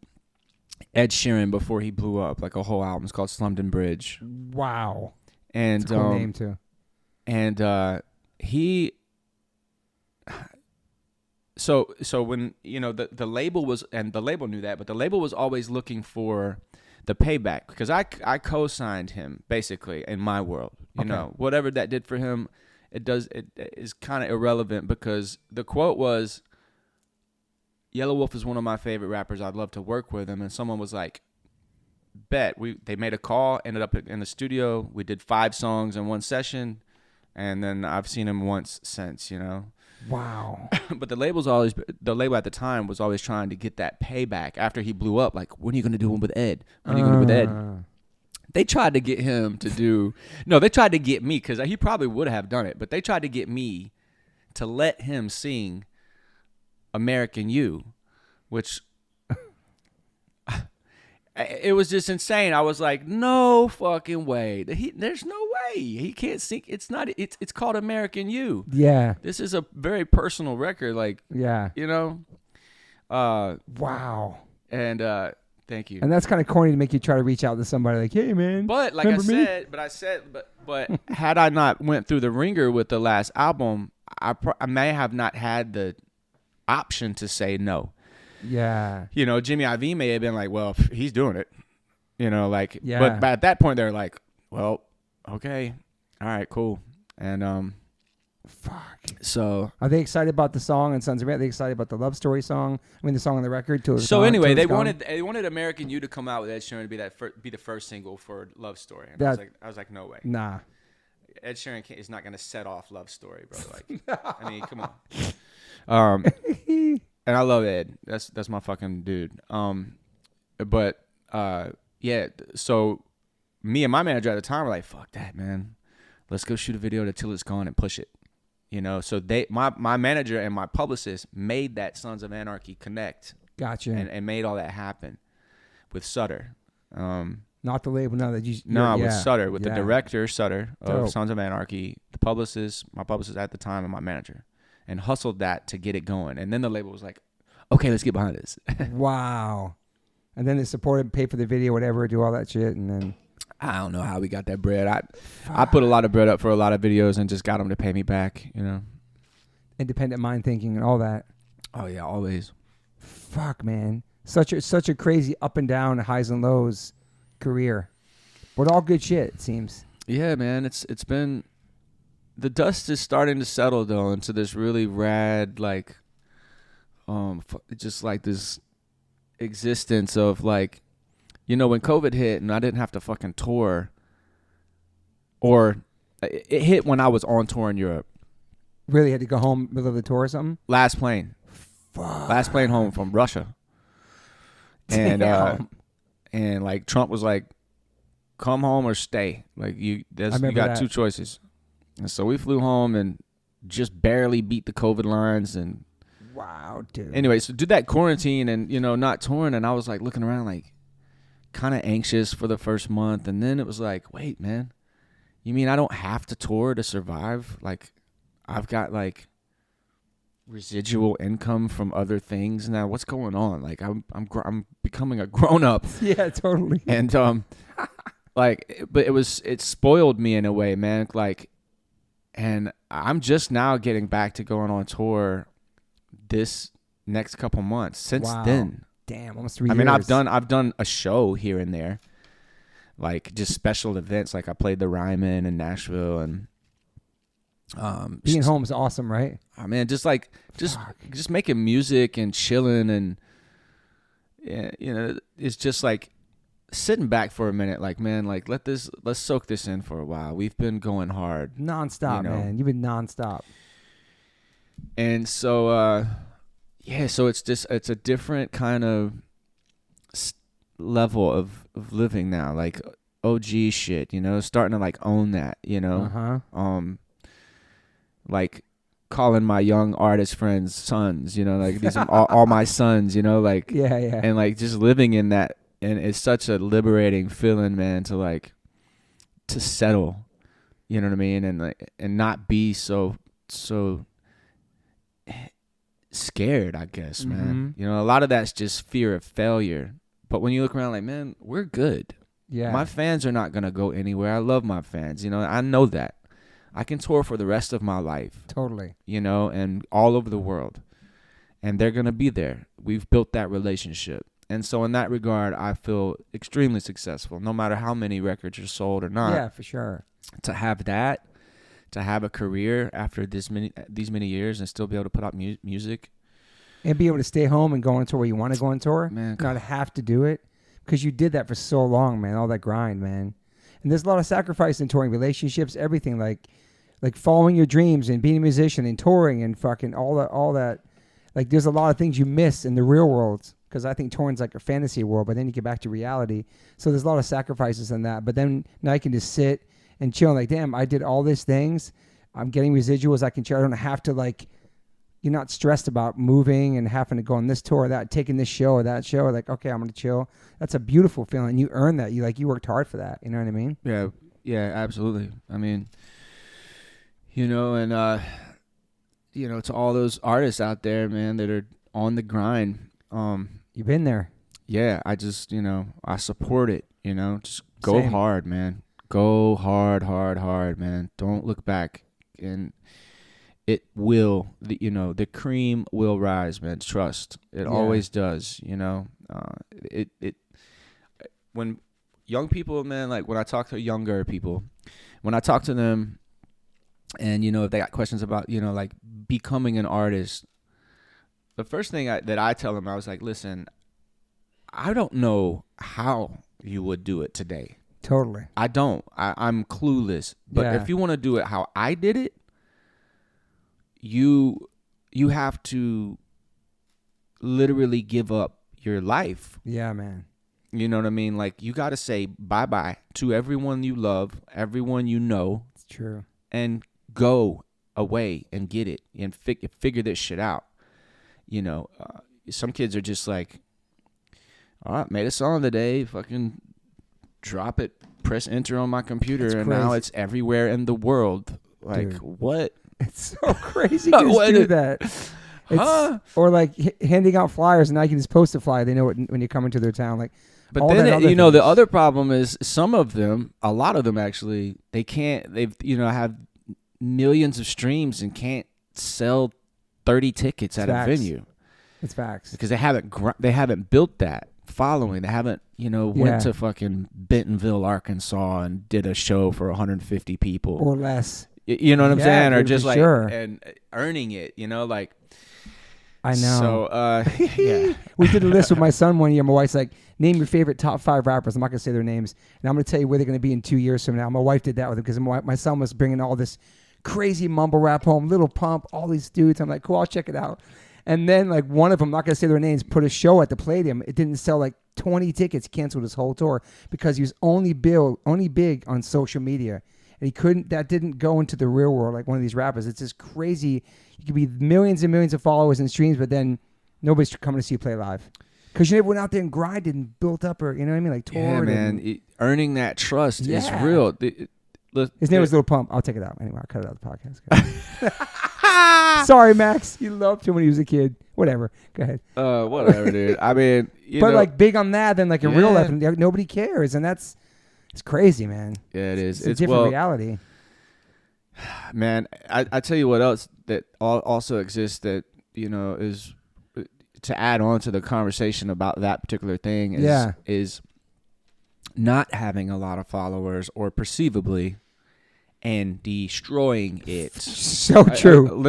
Ed Sheeran before he blew up, like a whole album. It's called Slumdon Bridge. Wow. And that's a cool name too. And he. So when the label was, and the label knew that, but the label was always looking for the payback, because I co-signed him basically in my world. You know, whatever that did for him, it is kind of irrelevant, because the quote was, Yelawolf is one of my favorite rappers. I'd love to work with him. And someone was like, bet. They made a call, ended up in the studio. We did 5 songs in one session, and then I've seen him once since, Wow. But the label at the time was always trying to get that payback after he blew up. Like, when are you going to do one with Ed? When are you going to do with Ed? They tried to get him to do, they tried to get me, because he probably would have done it, but they tried to get me to let him sing American You, which it was just insane. I was like, no fucking way. There's no way he can't sing. It's called American You. Yeah. This is a very personal record. Like, yeah. Wow. And thank you. And that's kind of corny to make you try to reach out to somebody like, hey man. But like I said, but had I not went through the ringer with the last album, I may have not had the option to say no. Yeah. Jimmy Iovine may have been like, well, he's doing it. Yeah. But at that point they're like, well, okay. All right, cool. And fuck. So are they excited about the song and Sons of Anarchy? Are they excited about the love story song? I mean, the song on the record too. So anyway, they wanted American You to come out with Ed Sheeran to be the first single for Love Story. And I was like, no way. Nah. Ed Sheeran is not going to set off Love Story, bro. Like, I mean, come on. And I love Ed. That's my fucking dude. Yeah. So me and my manager at the time were like, fuck that, man. Let's go shoot a video to Till It's Gone and push it. So my manager and my publicist made that Sons of Anarchy connect. Gotcha. And made all that happen with Sutter. Not the label, no. With Sutter, with the director Sutter of Dope. Sons of Anarchy, the publicist, my publicist at the time, and my manager, and hustled that to get it going. And then the label was like, okay, let's get behind this. Wow. And then they supported, pay for the video, whatever, do all that shit, and then I don't know how we got that bread. I put a lot of bread up for a lot of videos and just got them to pay me back. Independent mind thinking and all that. Oh yeah, always. Fuck, man. Such a crazy up and down, highs and lows career, but all good shit, it seems. Yeah, man. It's been, the dust is starting to settle though into this really rad, like, just like this existence of like, when COVID hit and I didn't have to fucking tour, or it hit when I was on tour in Europe. Really had to go home middle of the tour or something? Last plane. Fuck. Last plane home from Russia. And and like Trump was like, come home or stay. Like you got 2 choices. And so we flew home and just barely beat the COVID lines. And wow, dude. Anyway, so did that quarantine and not touring, and I was like looking around like kind of anxious for the first month, and then it was like, wait, man, you mean I don't have to tour to survive? Like I've got like residual income from other things now. What's going on? Like I'm becoming a grown up. Yeah, totally. And like, but it spoiled me in a way, man. Like, and I'm just now getting back to going on tour this next couple months. Since then, damn, almost 3 years. I mean, I've done a show here and there, like just special events. Like I played the Ryman in Nashville, and being home is awesome, right? I mean, just making music and chilling, and yeah, you know, it's just like sitting back for a minute, like, man, like let's soak this in for a while. We've been going hard nonstop, man. You've been nonstop. And so so it's a different kind of level of living now, like OG shit, you know, starting to like own that, you know. Like calling my young artist friends sons, you know, like these are all my sons, you know, like yeah, and like just living in that. And it's such a liberating feeling, man, to settle, you know what I mean, and not be so scared, I guess, man. You know, a lot of that's just fear of failure. But when you look around, like, man, we're good. Yeah, my fans are not gonna go anywhere. I love my fans, you know. I know that. I can tour for the rest of my life. Totally. You know, and all over the world, and they're gonna be there. We've built that relationship. And so in that regard, I feel extremely successful, no matter how many records are sold or not. Yeah, for sure. To have that, to have a career after these many years and still be able to put out music. And be able to stay home and go on tour where you want to go on tour. Man, not have to do it. Because you did that for so long, man. All that grind, man. And there's a lot of sacrifice in touring, relationships, everything. Like following your dreams and being a musician and touring and fucking all that. Like there's a lot of things you miss in the real world. Because I think touring's like a fantasy world, but then you get back to reality. So there's a lot of sacrifices in that. But then now I can just sit and chill. Like, damn, I did all these things. I'm getting residuals. I can chill. I don't have to you're not stressed about moving and having to go on this tour or that, taking this show or that show. Like, okay, I'm going to chill. That's a beautiful feeling. You earned that. You worked hard for that. You know what I mean? Yeah, absolutely. I mean, you know, and, you know, to all those artists out there, man, that are on the grind, you've been there. Yeah, I just, you know, I support it, you know, just go Same. hard, man. Go hard, man. Don't look back, and it will, the cream will rise, man. Trust. It always does, you know. When young people, man, like when I talk to younger people, when I talk to them and, you know, if they got questions about, you know, like becoming an artist, the first thing that I tell them, I was like, listen, I don't know how you would do it today. Totally. I don't. I'm clueless. But if you want to do it how I did it, you have to literally give up your life. Yeah, man. You know what I mean? Like, you got to say bye-bye to everyone you love, everyone you know. It's true. And go away and get it and figure this shit out. You know, some kids are just like, all right, made a song today, fucking drop it, press enter on my computer, and now it's everywhere in the world. Like, dude, what? It's so crazy to do that. Or like handing out flyers, and now you can just post a flyer. They know when you come into their town. Like, but then you know, the other problem is some of them, a lot of them actually, they can't. They've have millions of streams and can't sell 30 tickets at a venue. It's facts because they haven't built that following. They haven't went to fucking Bentonville, Arkansas, and did a show for 150 people or less. You know what I'm saying? Dude, or just like sure. and earning it. like. I know. So yeah, we did a list with my son one year. My wife's like, name your favorite top 5 rappers. I'm not gonna say their names, and I'm gonna tell you where they're gonna be in 2 years from now. My wife did that with him because my son was bringing all this crazy mumble rap home, Little Pump, all these dudes. I'm like, cool, I'll check it out. And then like one of them, I'm not gonna say their names, put a show at the Palladium. It didn't sell like 20 tickets. Canceled his whole tour because he was only big on social media, and that didn't go into the real world like one of these rappers. It's just crazy. You could be millions and millions of followers and streams, but then nobody's coming to see you play live because you never went out there and grinded and built up, or you know what I mean, like toured. Yeah, man, earning that trust is real. His name was Little Pump. I'll take it out anyway. I'll cut it out of the podcast. Sorry, Max. He loved him when he was a kid. Whatever. Go ahead. Whatever, dude. I mean, but like big on that, then like in real life, nobody cares, and it's crazy, man. Yeah, it is. It's a different reality. Man, I tell you what else that also exists that is to add on to the conversation about that particular thing is not having a lot of followers or perceivably and destroying it. So true.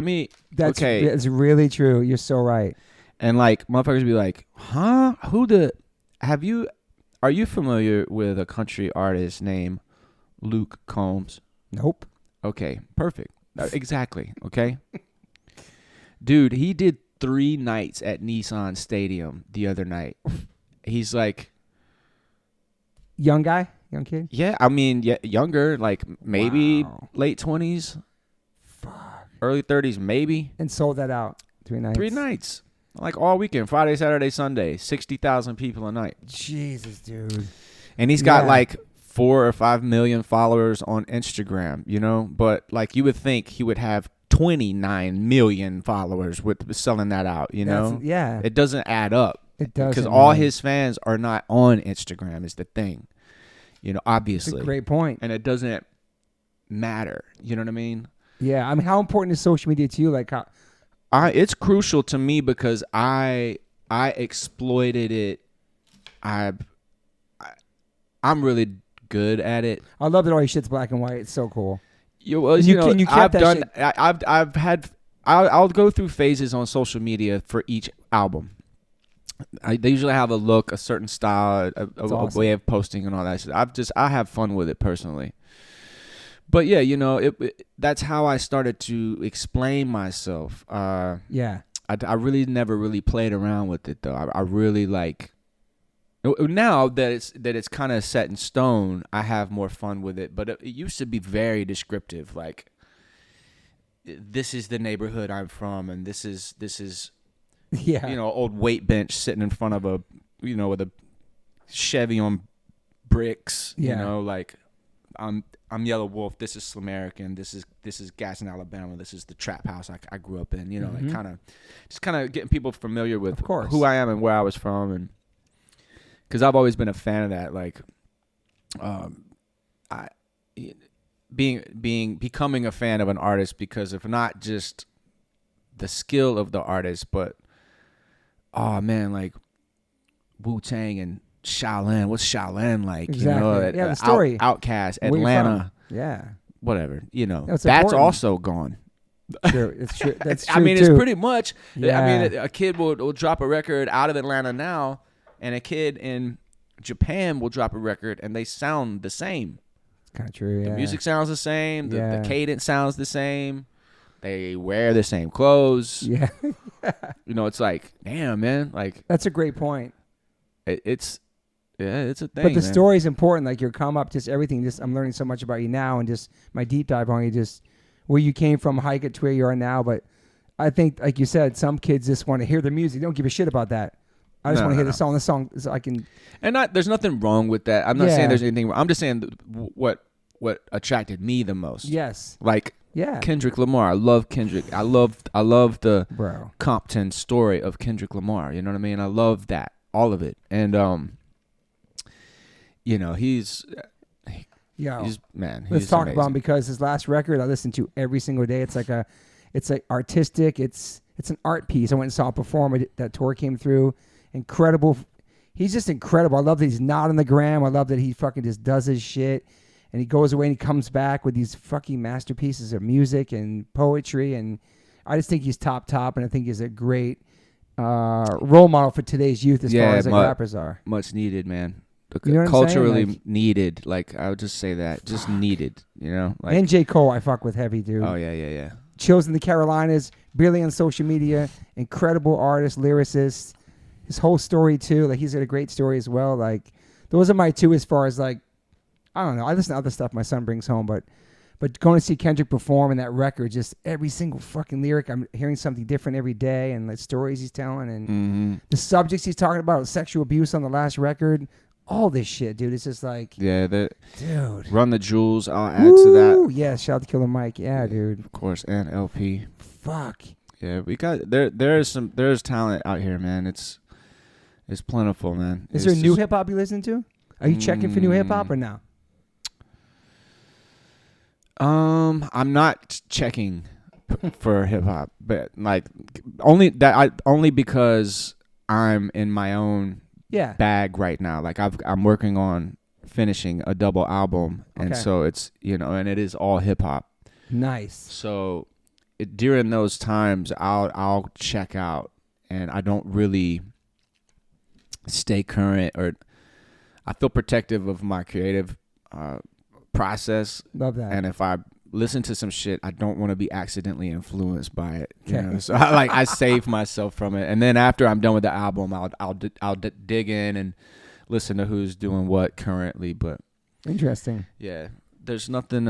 That's really true. You're so right. And like motherfuckers be like, huh? Are you familiar with a country artist named Luke Combs? Nope. Okay, perfect. Exactly. Okay. Dude, he did 3 nights at Nissan Stadium the other night. He's like young kid? Yeah, I mean, younger, like maybe late 20s, early 30s, maybe. And sold that out 3 nights. 3 nights. Like all weekend, Friday, Saturday, Sunday, 60,000 people a night. Jesus, dude. And he's got like 4 or 5 million followers on Instagram, but like you would think he would have 29 million followers with selling that out, Yeah. It doesn't add up. It doesn't. Because all his fans are not on Instagram is the thing, obviously. That's a great point. And it doesn't matter. You know what I mean? Yeah. I mean, how important is social media to you? Like how? It's crucial to me because I exploited it. I'm really good at it. I love that all your shit's black and white. It's so cool. I'll go through phases on social media for each album. They usually have a certain style, a way of posting and all that shit. I have fun with it personally. But yeah, that's how I started to explain myself. I really never really played around with it though. I really like. Now that it's kind of set in stone, I have more fun with it. But it used to be very descriptive, like this is the neighborhood I'm from, and this is old weight bench sitting in front of a with a Chevy on bricks. Like I'm Yelawolf. This is Slamerican. This is Gaston, Alabama. This is the trap house I grew up in. Like kind of getting people familiar with who I am and where I was from and. Because I've always been a fan of that, like, becoming a fan of an artist because of not just the skill of the artist, but like Wu-Tang and Shaolin. What's Shaolin like? Exactly. The story. Outkast, Atlanta. Yeah. Whatever. That's also gone. True. It's true. That's true. I mean, too. It's pretty much. Yeah. I mean, a kid will drop a record out of Atlanta now. And a kid in Japan will drop a record, and they sound the same. It's kind of true, yeah. The music sounds the same. The cadence sounds the same. They wear the same clothes. Yeah. It's like, damn, man. Like that's a great point. It's a thing. But the story's important. Like your come up, just everything. Just I'm learning so much about you now, and just my deep dive on you, just where you came from, how you get to where you are now. But I think, like you said, some kids just want to hear the music. They don't give a shit about that. I just want to hear the song so I can. And there's nothing wrong with that. I'm not saying there's anything wrong. I'm just saying what attracted me the most. Yes. Like Kendrick Lamar. I love Kendrick. I love the Compton story of Kendrick Lamar. You know what I mean? I love that, all of it. And he's man. Let's talk about him because his last record I listen to every single day. It's like artistic. It's an art piece. I went and saw it perform. That tour came through. Incredible. He's just incredible. I love that he's not on the gram. I love that he fucking just does his shit. And he goes away and he comes back with these fucking masterpieces of music and poetry. And I just think he's top. And I think he's a great role model for today's youth as far as rappers are. Much needed, man. Culturally needed. Like, I would just say that. Just needed, Like, and J. Cole, I fuck with heavy, dude. Oh, yeah. Chills in the Carolinas. Barely on social media. Incredible artist, lyricist. His whole story, too. Like, he's got a great story as well. Like, those are my two as far as, like, I don't know. I listen to other stuff my son brings home, but going to see Kendrick perform in that record, just every single fucking lyric, I'm hearing something different every day, and the stories he's telling, and the subjects he's talking about, sexual abuse on the last record, all this shit, dude. It's just like, dude. Run the Jewels. I'll add to that. Yeah, shout out to Killer Mike. Yeah, dude. Of course, and LP. Fuck. Yeah, we got there's talent out here, man. It's plentiful, man. Is there new hip hop you listen to? Are you checking for new hip hop or no? I'm not checking for hip hop, but like only because I'm in my own bag right now. Like I'm working on finishing a double album, and so it's and it is all hip hop. Nice. So during those times, I'll check out, and I don't really stay current, or I feel protective of my creative process. Love that. And if I listen to some shit, I don't want to be accidentally influenced by it. You know? So I save myself from it, and then after I'm done with the album, I'll dig in and listen to who's doing what currently. But interesting. Yeah, there's nothing.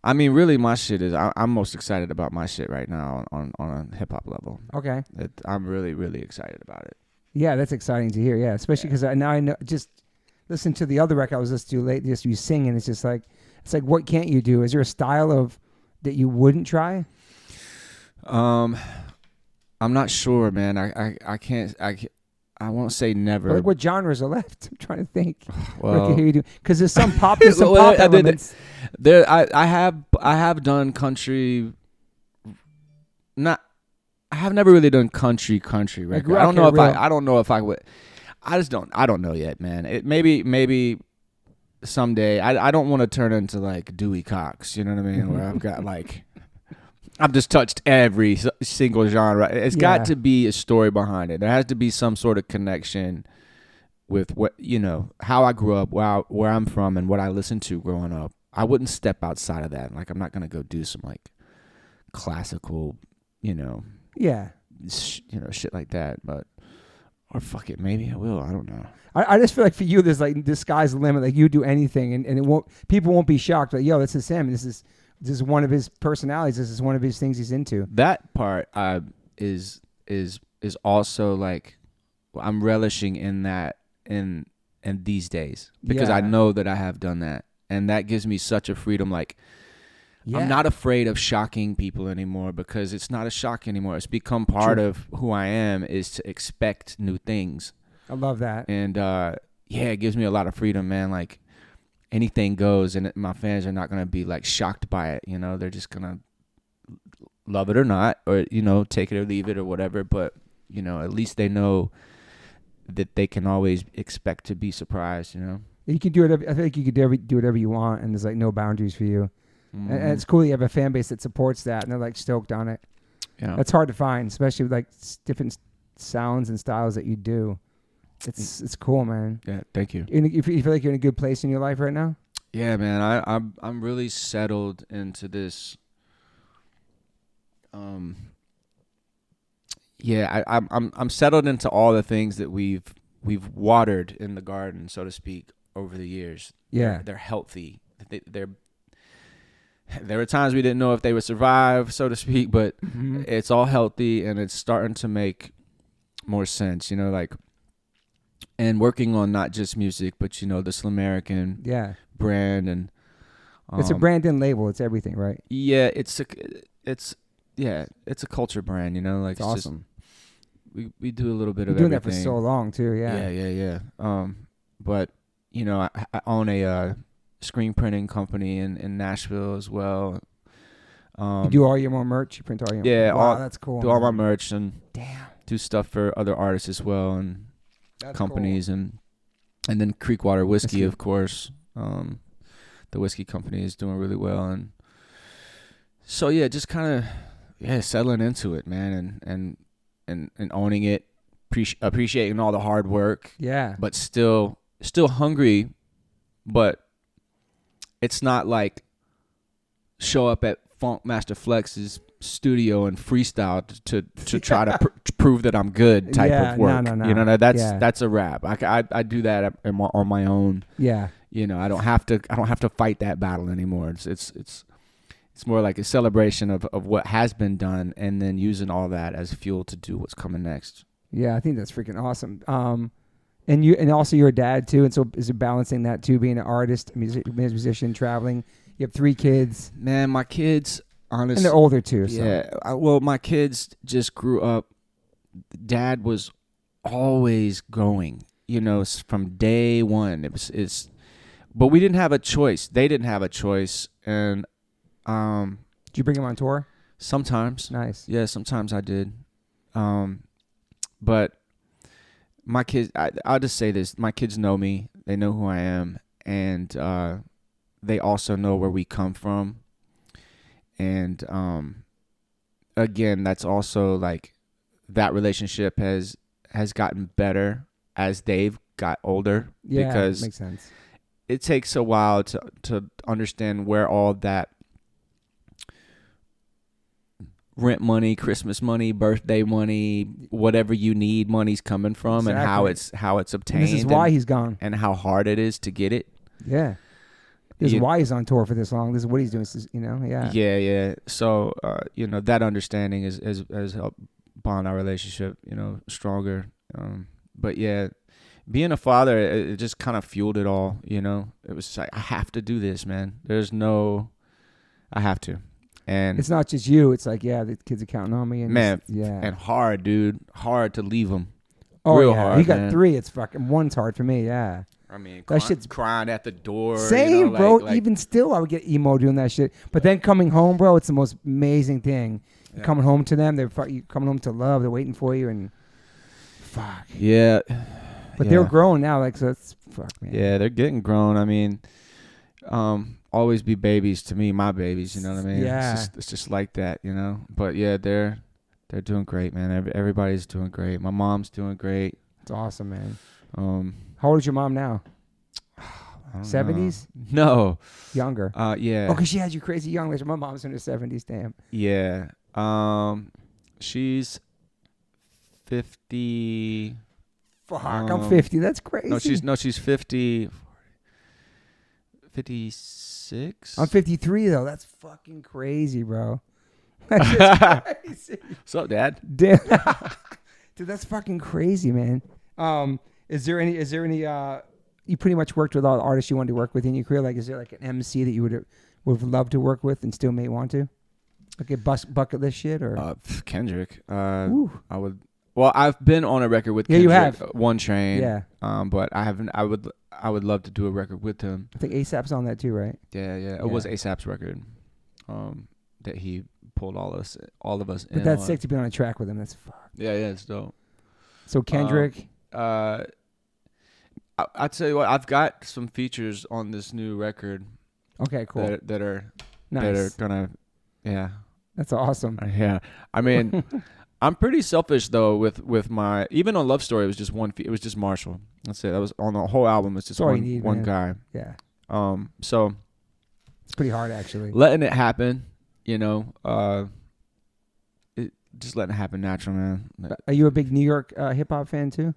I mean, really, my shit is. I'm most excited about my shit right now on a hip hop level. Okay. I'm really, really excited about it. Yeah, that's exciting to hear. Yeah, especially because now I know. Just listen to the other record I was listening to late. Just you singing. It's just like what can't you do? Is there a style that you wouldn't try? I'm not sure, man. I can't. I won't say never. Like what genres are left? I'm trying to think. Well, what can hear you do? Because there's some pop. There's some pop elements. I have done country. I have never really done country record. I don't know if I would. I don't know yet, man. It maybe someday. I don't want to turn into like Dewey Cox. You know what I mean? Where I've got like. I've just touched every single genre. It's got to be a story behind it. There has to be some sort of connection with what, how I grew up, where I'm from, and what I listened to growing up. I wouldn't step outside of that. Like, I'm not going to go do some, like, classical, shit like that. But, or fuck it, maybe I will. I don't know. I just feel like for you, there's, like, the sky's the limit. Like, you do anything, and people won't be shocked. Like, yo, this is him. This is one of his personalities. This is one of his things he's into. That part is also like I'm relishing in that in these days because I know that I have done that, and that gives me such a freedom. Like I'm not afraid of shocking people anymore because it's not a shock anymore. It's become part of who I am is to expect new things. I love that, and it gives me a lot of freedom, man. Like. Anything goes, and my fans are not going to be like shocked by it. They're just going to love it or not, or take it or leave it or whatever. But at least they know that they can always expect to be surprised. You can do it. I think you could do whatever you want, and there's like no boundaries for you. Mm-hmm. And it's cool you have a fan base that supports that, and they're like stoked on it. Yeah, that's hard to find, especially with like different sounds and styles that you do. It's cool, man. Yeah, thank you. You feel like you're in a good place in your life right now? Yeah, man. I'm really settled into this. I'm settled into all the things that we've watered in the garden, so to speak, over the years. Yeah, they're healthy. There were times we didn't know if they would survive, so to speak, but it's all healthy and it's starting to make more sense. Like. And working on not just music, but the Slamerican brand, and it's a brand and label. It's everything, right? Yeah, it's a culture brand. Like it's awesome. Just, we do a little bit of doing everything. That for so long too. Yeah. But I own a screen printing company in Nashville as well. You do all your own merch. You print all your. Yeah, wow, that's cool. Do all my merch and damn. Do stuff for other artists as well and. That's companies cool. and then Creekwater Whiskey, of course. The whiskey company is doing really well, and so just kind of settling into it, man, and owning it, appreciating all the hard work. Yeah, but still hungry, but it's not like show up at Funk Master Flex's studio and freestyle to try to prove that I'm good type of work. No. That's a rap. I do that on my own. Yeah. I don't have to fight that battle anymore. It's more like a celebration of what has been done and then using all that as fuel to do what's coming next. Yeah, I think that's freaking awesome. And also you're a dad too, and so is it balancing that too, being an artist, musician, traveling? You have 3 kids. Man, my kids honestly, and they're older too. So. Yeah. Well, my kids just grew up. Dad was always going. From day one. But we didn't have a choice. They didn't have a choice, and did you bring them on tour? Sometimes. Nice. Yeah, sometimes I did. But my kids, I'll just say this: my kids know me. They know who I am, and they also know where we come from. And again, that's also like that relationship has gotten better as they've got older. Yeah, because makes sense. It takes a while to understand where all that rent money, Christmas money, birthday money, whatever you need money's coming from. Exactly. And how it's obtained. And this is why he's gone. And how hard it is to get it. Yeah. This is why he's on tour for this long. This is what he's doing. Yeah. Yeah. So, that understanding has helped bond our relationship, stronger. But yeah, being a father, it just kind of fueled it all, It was like, I have to do this, man. I have to. And it's not just you. It's like, the kids are counting on me. And man, and hard, dude. Hard to leave them. Oh, real yeah. hard, He got man. 3. It's fucking, one's hard for me, yeah. I mean, that shit's crying at the door. Same, bro. Like, even still, I would get emo doing that shit. But then coming home, bro, it's the most amazing thing. Yeah. Coming home to them, they're coming home to love. They're waiting for you, and fuck. Yeah. But they're growing now, so that's fuck, man. Yeah, they're getting grown. I mean, always be babies to me, my babies. You know what I mean? Yeah. It's just like that, But yeah, they're doing great, man. Everybody's doing great. My mom's doing great. It's awesome, man. How old is your mom now? 70s? No. Younger. Yeah. Oh, because she had you crazy young. My mom's in her 70s, damn. Yeah. She's 50. Fuck, I'm 50. That's crazy. She's 50. 56. I'm 53 though. That's fucking crazy, bro. That's just crazy. What's up, Dad? Damn. Dude, that's fucking crazy, man. Is there any you pretty much worked with all the artists you wanted to work with in your career? Like, is there like an MC that you would love to work with and still may want to? Like a bucket list shit or? Kendrick. I would. Well, I've been on a record with Kendrick. Yeah, you have. One Train. Yeah. But I haven't. I would love to do a record with him. I think ASAP's on that too, right? Yeah. It was ASAP's record. That he pulled all of us in. But that's sick to be on a track with him. That's fuck. Yeah, it's dope. So Kendrick. I'll tell you what. I've got some features on this new record. Okay, cool. That are nice. That are gonna. Yeah. That's awesome. Yeah. I mean. I'm pretty selfish though with my even on Love Story it was just one it was just Marshall. That's it. That was on the whole album. It's just one guy. Yeah. So it's pretty hard actually. Letting it happen, just letting it happen natural, man. Are you a big New York hip hop fan too?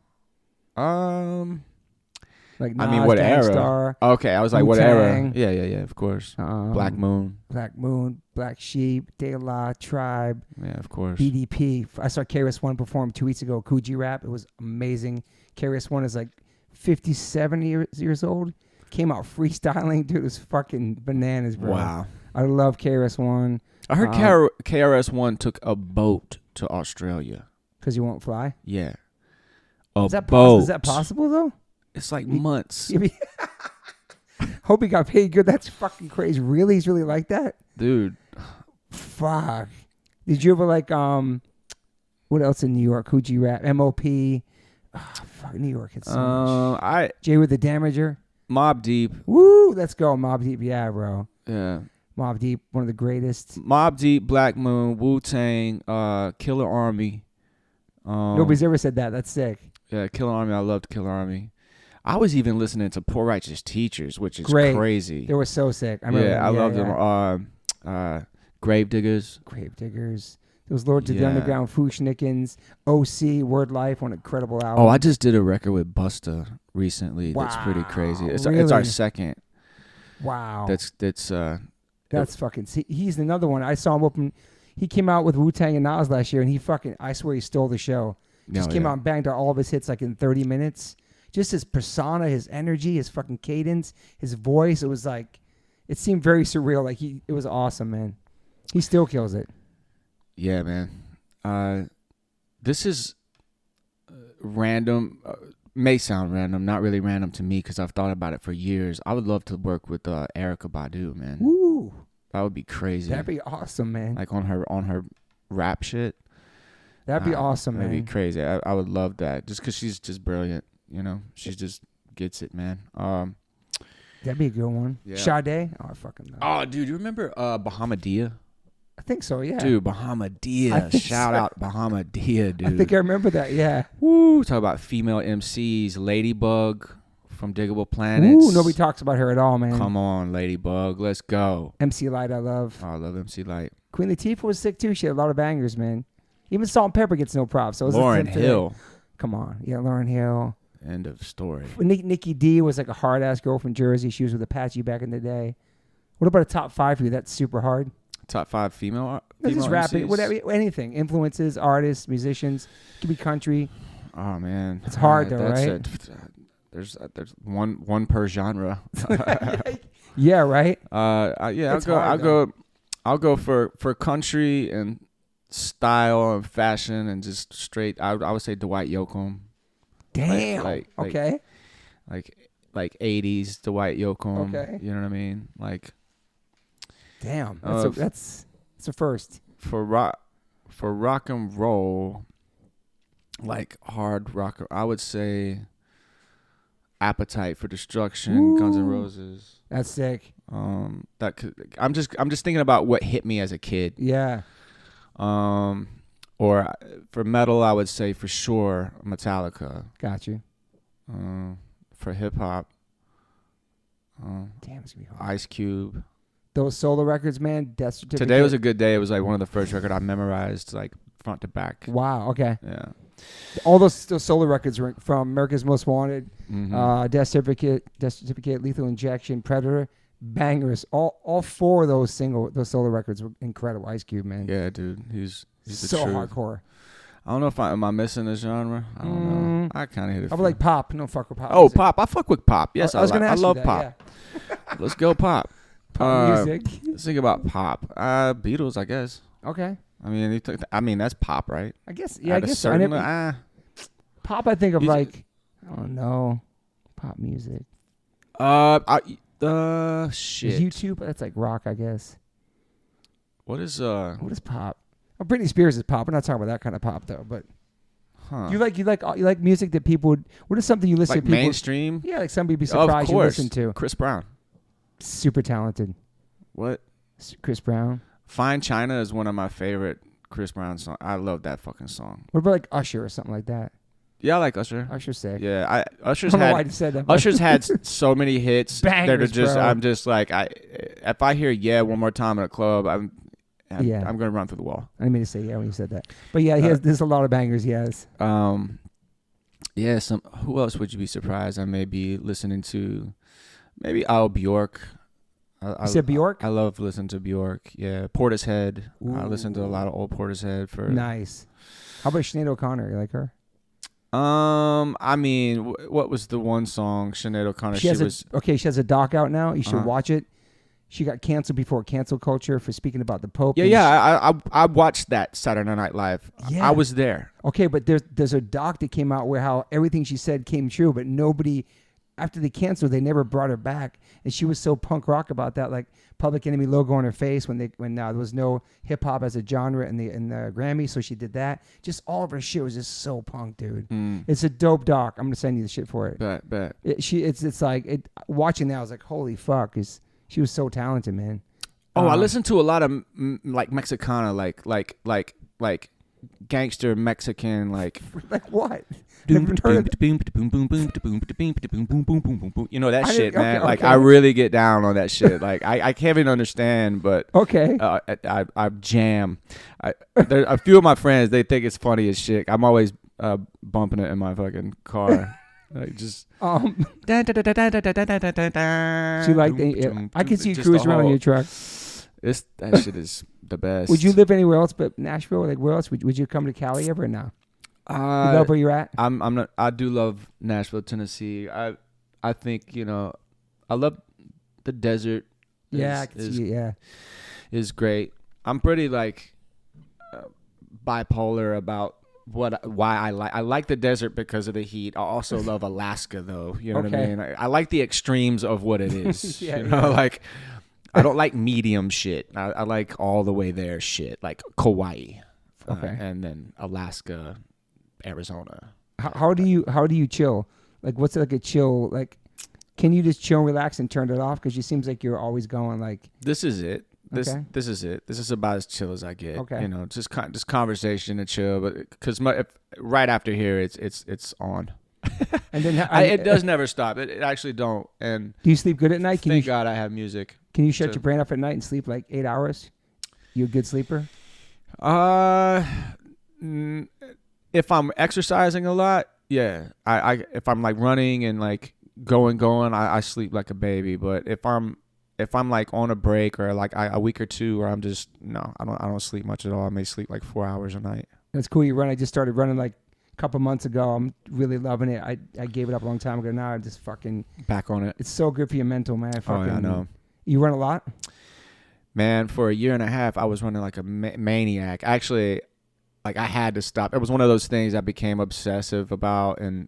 Like Nas, I mean, what era? Star, okay, I was like, Wu-Tang. what era? Yeah, of course. Black Moon, Black Sheep, De La, Tribe. Yeah, of course. BDP. I saw KRS-One perform 2 weeks ago. Coogee Rap. It was amazing. KRS-One is like 57 years old. Came out freestyling, dude. It was fucking bananas, bro. Wow. I love KRS-One. I heard KRS-One took a boat to Australia. Because you won't fly? Yeah. Is that possible though? It's like months. Hope he got paid good. That's fucking crazy. Really? He's really like that? Dude. Fuck. Did you ever like, what else in New York? Coogee Rap, MOP. Oh, fuck, New York. It's so much. Jay with the Damager. Mobb Deep. Woo, let's go. Mobb Deep. Yeah, bro. Yeah. Mobb Deep, one of the greatest. Mobb Deep, Black Moon, Wu-Tang, Killer Army. Nobody's ever said that. That's sick. Yeah, Killer Army. I loved Killer Army. I was even listening to Poor Righteous Teachers, which is crazy. They were so sick. I loved them. Gravediggers. Those Lords of the Underground, Fushnikins, OC, Word Life, one incredible album. Oh, I just did a record with Busta recently. Wow, that's pretty crazy. It's our second. Wow. That's fucking. He's another one. I saw him open. He came out with Wu-Tang and Nas last year, and I swear he stole the show. Just came out and banged out all of his hits like in 30 minutes. Just his persona, his energy, his fucking cadence, his voice. It was like, it seemed very surreal. Like it was awesome, man. He still kills it. Yeah, man. This is random. May sound random, not really random to me because I've thought about it for years. I would love to work with Erykah Badu, man. Ooh, that would be crazy. That'd be awesome, man. Like on her rap shit. That'd be awesome, man. That'd be crazy. I would love that just because she's just brilliant. You know, she just gets it, man. That'd be a good one. Yeah. Sade? Oh, I fucking know. Oh, dude, you remember Bahamadia? I think so, yeah. Dude, Bahamadia. Shout out Bahamadia, dude. I think I remember that, yeah. Woo, talk about female MCs. Ladybug from Diggable Planets. Ooh, nobody talks about her at all, man. Come on, Ladybug. Let's go. MC Light, I love. Oh, I love MC Light. Queen Latifah was sick, too. She had a lot of bangers, man. Even Salt and Pepper gets no props. So Lauryn Hill. Come on. Yeah, Lauryn Hill. End of story. Nikki D was like a hard-ass girl from Jersey. She was with Apache back in the day. What about a top 5 for you? That's super hard. Top 5 female just rapping, whatever, anything. Influences, artists, musicians. It could be country. Oh man, it's hard though, right? There's one per genre. Yeah, right. I'll go for country and style and fashion and just straight. I would say Dwight Yoakam. Damn. Okay. Like 80s Dwight Yoakam. Okay. You know what I mean? Like. Damn, that's a first. For rock and roll, like hard rock, I would say Appetite for Destruction, Ooh, Guns N' Roses. That's sick. I'm just thinking about what hit me as a kid. Yeah. Or for metal, I would say for sure Metallica. Got you. For hip hop, damn, it's gonna be hard. Ice Cube. Those solo records, man. Death Certificate. Today was a good day. It was like one of the first records I memorized, like front to back. Wow. Okay. Yeah. All those solo records were from America's Most Wanted, mm-hmm. Death Certificate, Lethal Injection, Predator, bangers. All 4 of those solo records were incredible. Ice Cube, man. Yeah, dude. He's so hardcore. I don't know if am I missing a genre. I don't know. I kind of hit it. I would like pop. No, fuck with pop. Oh, music. Pop. I fuck with pop. Yes, I love that, pop. Yeah. Let's go pop. Pop music. Let's think about pop. Beatles, I guess. Okay. I mean, that's pop, right? I guess. Yeah, I guess. Pop. I think of like, I don't know, pop music. Shit. Is U2? That's like rock, I guess. What is pop? Well, Britney Spears is pop. We're not talking about that kind of pop though. But you like music that people would. What is something you listen like to? People, mainstream? Yeah, like somebody be surprised you listen to. Chris Brown. Super talented. What? Chris Brown. Fine China is one of my favorite Chris Brown songs. I love that fucking song. What about like Usher or something like that? Yeah, I like Usher. Usher's sick. Yeah, Usher's I don't know why I said that. Usher's had so many hits Bangers, that are just. Bro. I'm just like if I hear "Yeah" one more time in a club, I'm gonna run through the wall. I didn't mean to say yeah when you said that, but yeah, there's a lot of bangers. He has. Yeah. Who else would you be surprised? I may be listening to, maybe Bjork. You said Bjork? I love listening to Bjork. Yeah, Portishead. Ooh. I listen to a lot of old Portishead for. Nice. How about Sinead O'Connor? You like her? I mean, what was the one song Sinead O'Connor? She has a doc out now. You should watch it. She got canceled before cancel culture for speaking about the Pope. Yeah. I watched that Saturday Night Live. Yeah. I was there. Okay, but there's a doc that came out where how everything she said came true, but nobody. After they canceled, they never brought her back, and she was so punk rock about that, like Public Enemy logo on her face when there was no hip hop as a genre in the Grammy, so she did that. Just all of her shit was just so punk, dude. It's a dope doc. I'm gonna send you the shit for it. Bet. It's like watching that, I was like, holy fuck, she was so talented, man. I listened to a lot of like Mexicana, like gangster Mexican, like what? You know that shit, man. Okay. Like I really get down on that shit. Like I can't even understand, but okay. I jam. There a few of my friends, they think it's funny as shit. I'm always bumping it in my fucking car. Like just so like I can see you cruise around in your truck. That shit is the best. Would you live anywhere else but Nashville? Like where else would you come to Cali ever? No. You love where you're at? I'm not. I do love Nashville, Tennessee. I think I love the desert. Yeah, I can see it. Yeah, is great. I'm pretty like bipolar about why I like the desert because of the heat. I also love Alaska though. You know what I mean? I like the extremes of what it is. Like I don't like medium shit. I like all the way there shit, like Kauai, and then Alaska, Arizona. How do you chill? Like what's like a chill like? Can you just chill and relax and turn it off? Because it seems like you're always going like. This is it. This is it. This is about as chill as I get. Okay. You know, just conversation and chill. But because right after here, it's on. And then it does never stop. It actually don't. And do you sleep good at night? Thank God I have music. Can you shut your brain off at night and sleep like 8 hours? You a good sleeper? If I'm exercising a lot, yeah. I if I'm like running and like going, I sleep like a baby. But if I'm like on a break or like a week or two where I'm just I don't sleep much at all. I may sleep like 4 hours a night. That's cool. You run. I just started running like a couple months ago. I'm really loving it. I gave it up a long time ago. Now I'm just fucking back on it. It's so good for your mental, man. Oh yeah, I know. You run a lot? Man, for a year and a half, I was running like a maniac. Actually, like I had to stop. It was one of those things I became obsessive about, and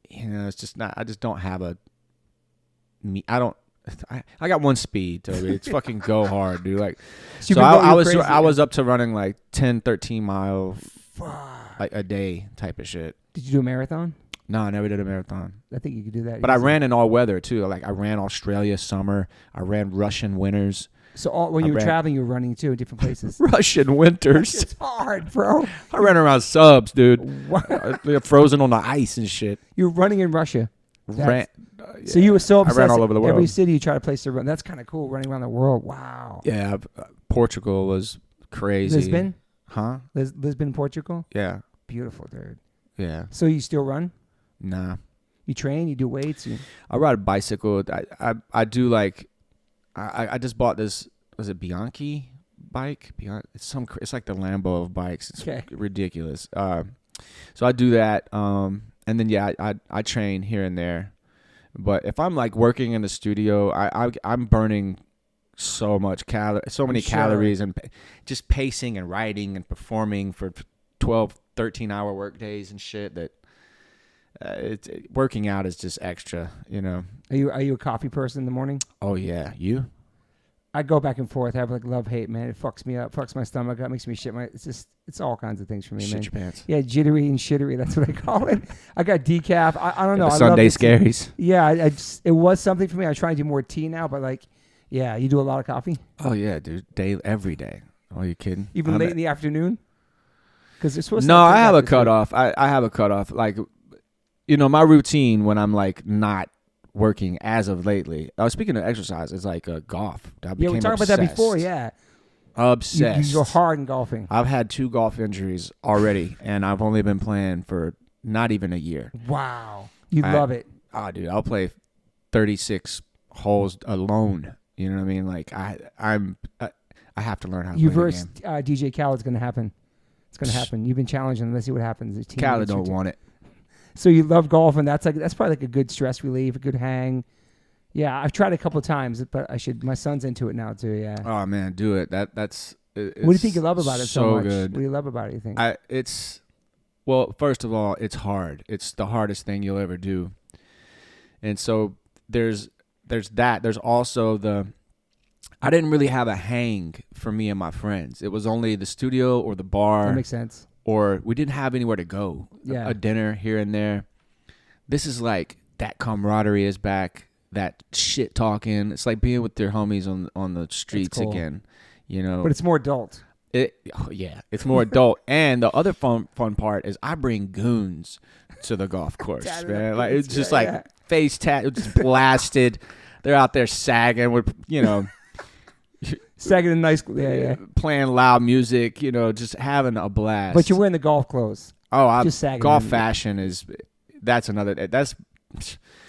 it's just not. I just don't have I got one speed, Toby. It's fucking go hard, dude. Like, so I was up to running like 10, 13 miles like a day type of shit. Did you do a marathon? No, I never did a marathon. I think you could do that. But I ran in all weather too. Like I ran Australia summer. I ran Russian winters. So when you were traveling, you were running too in different places. Russian winters. It's hard, bro. I ran around subs, dude. What? Frozen on the ice and shit. You were running in Russia. Yeah. So you were so obsessed. I ran all over the world. Every city you try to place to run. That's kind of cool, running around the world. Wow. Yeah, Portugal was crazy. Lisbon? Huh? Lisbon, Portugal? Yeah. Beautiful, dude. Yeah. So you still run? Nah. You train? You do weights? I ride a bicycle. I do like. I just bought this. Was it Bianchi bike? It's like the Lambo of bikes. It's ridiculous. So I do that. And then I train here and there. But if I'm like working in the studio, I'm burning so many calories and just pacing and writing and performing for 12, 13-hour work days and shit that working out is just extra, you know. Are you a coffee person in the morning? Oh yeah, you? I go back and forth. I have like love-hate, man. It fucks me up, fucks my stomach up, makes me shit it's all kinds of things for me, man. Shit your pants. Yeah, jittery and shittery. That's what I call it. I got decaf. I don't know. Sunday scaries. Yeah, it was something for me. I try to do more tea now, but like, yeah, you do a lot of coffee? Oh yeah, dude. Every day. Oh, you kidding? Even late in the afternoon? Because it's supposed to. No, I have a cutoff. I have a cutoff. Like, you know, my routine when I'm like not working as of lately. Speaking of exercise, it's like golf. We talked about that before. Yeah. Obsessed. You're hard in golfing. I've had 2 golf injuries already, and I've only been playing for not even a year. Wow. You love it. Oh, dude, I'll play 36 holes alone. You know what I mean? Like I have to learn how to play versus DJ Khaled's going to happen. It's going to happen. You've been challenging him. Let's see what happens. Khaled don't want it. So you love golf, and that's probably like a good stress relief, a good hang. Yeah, I've tried a couple of times, but my son's into it now too. Yeah. Oh man, do it. That's. What do you think you love about it so much? Good. What do you love about it? You think? Well, first of all, it's hard. It's the hardest thing you'll ever do, and so there's that. There's also I didn't really have a hang for me and my friends. It was only the studio or the bar. That makes sense. Or we didn't have anywhere to go. Yeah. A dinner here and there. This is like that camaraderie is back. That shit talking. It's like being with your homies on the streets again. You know. But it's more adult. It's more adult. And the other fun part is I bring goons to the golf course, man. Like it's just face tat, just blasted. They're out there sagging with, you know. Sagging in nice, playing loud music, you know, just having a blast. But you're wearing the golf clothes. Oh, golf fashion that's another.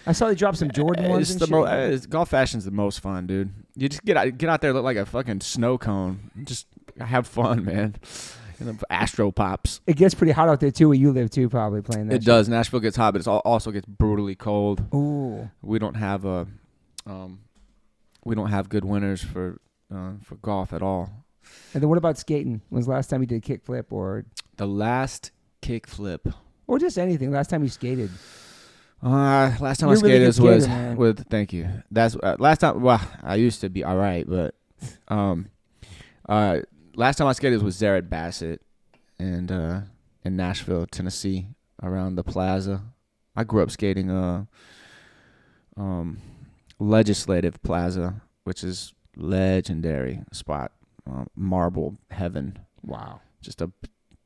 I saw they dropped some Jordan ones. Golf fashion's the most fun, dude. You just get out there, look like a fucking snow cone. Just have fun, man. Astro pops. It gets pretty hot out there too, where you live too. Probably playing that. It does. Nashville gets hot, but it also gets brutally cold. Ooh. We don't have good winters for golf at all. And then what about skating? When was the last time you did a kick flip or? The last kick flip. Or just anything. Last time you skated. Last time I skated was with. Thank you. That's last time. Well, I used to be all right, but last time I skated was Zared Bassett, and in Nashville, Tennessee, around the Plaza. I grew up skating Legislative Plaza, which is legendary spot, marble heaven. Wow. Just a.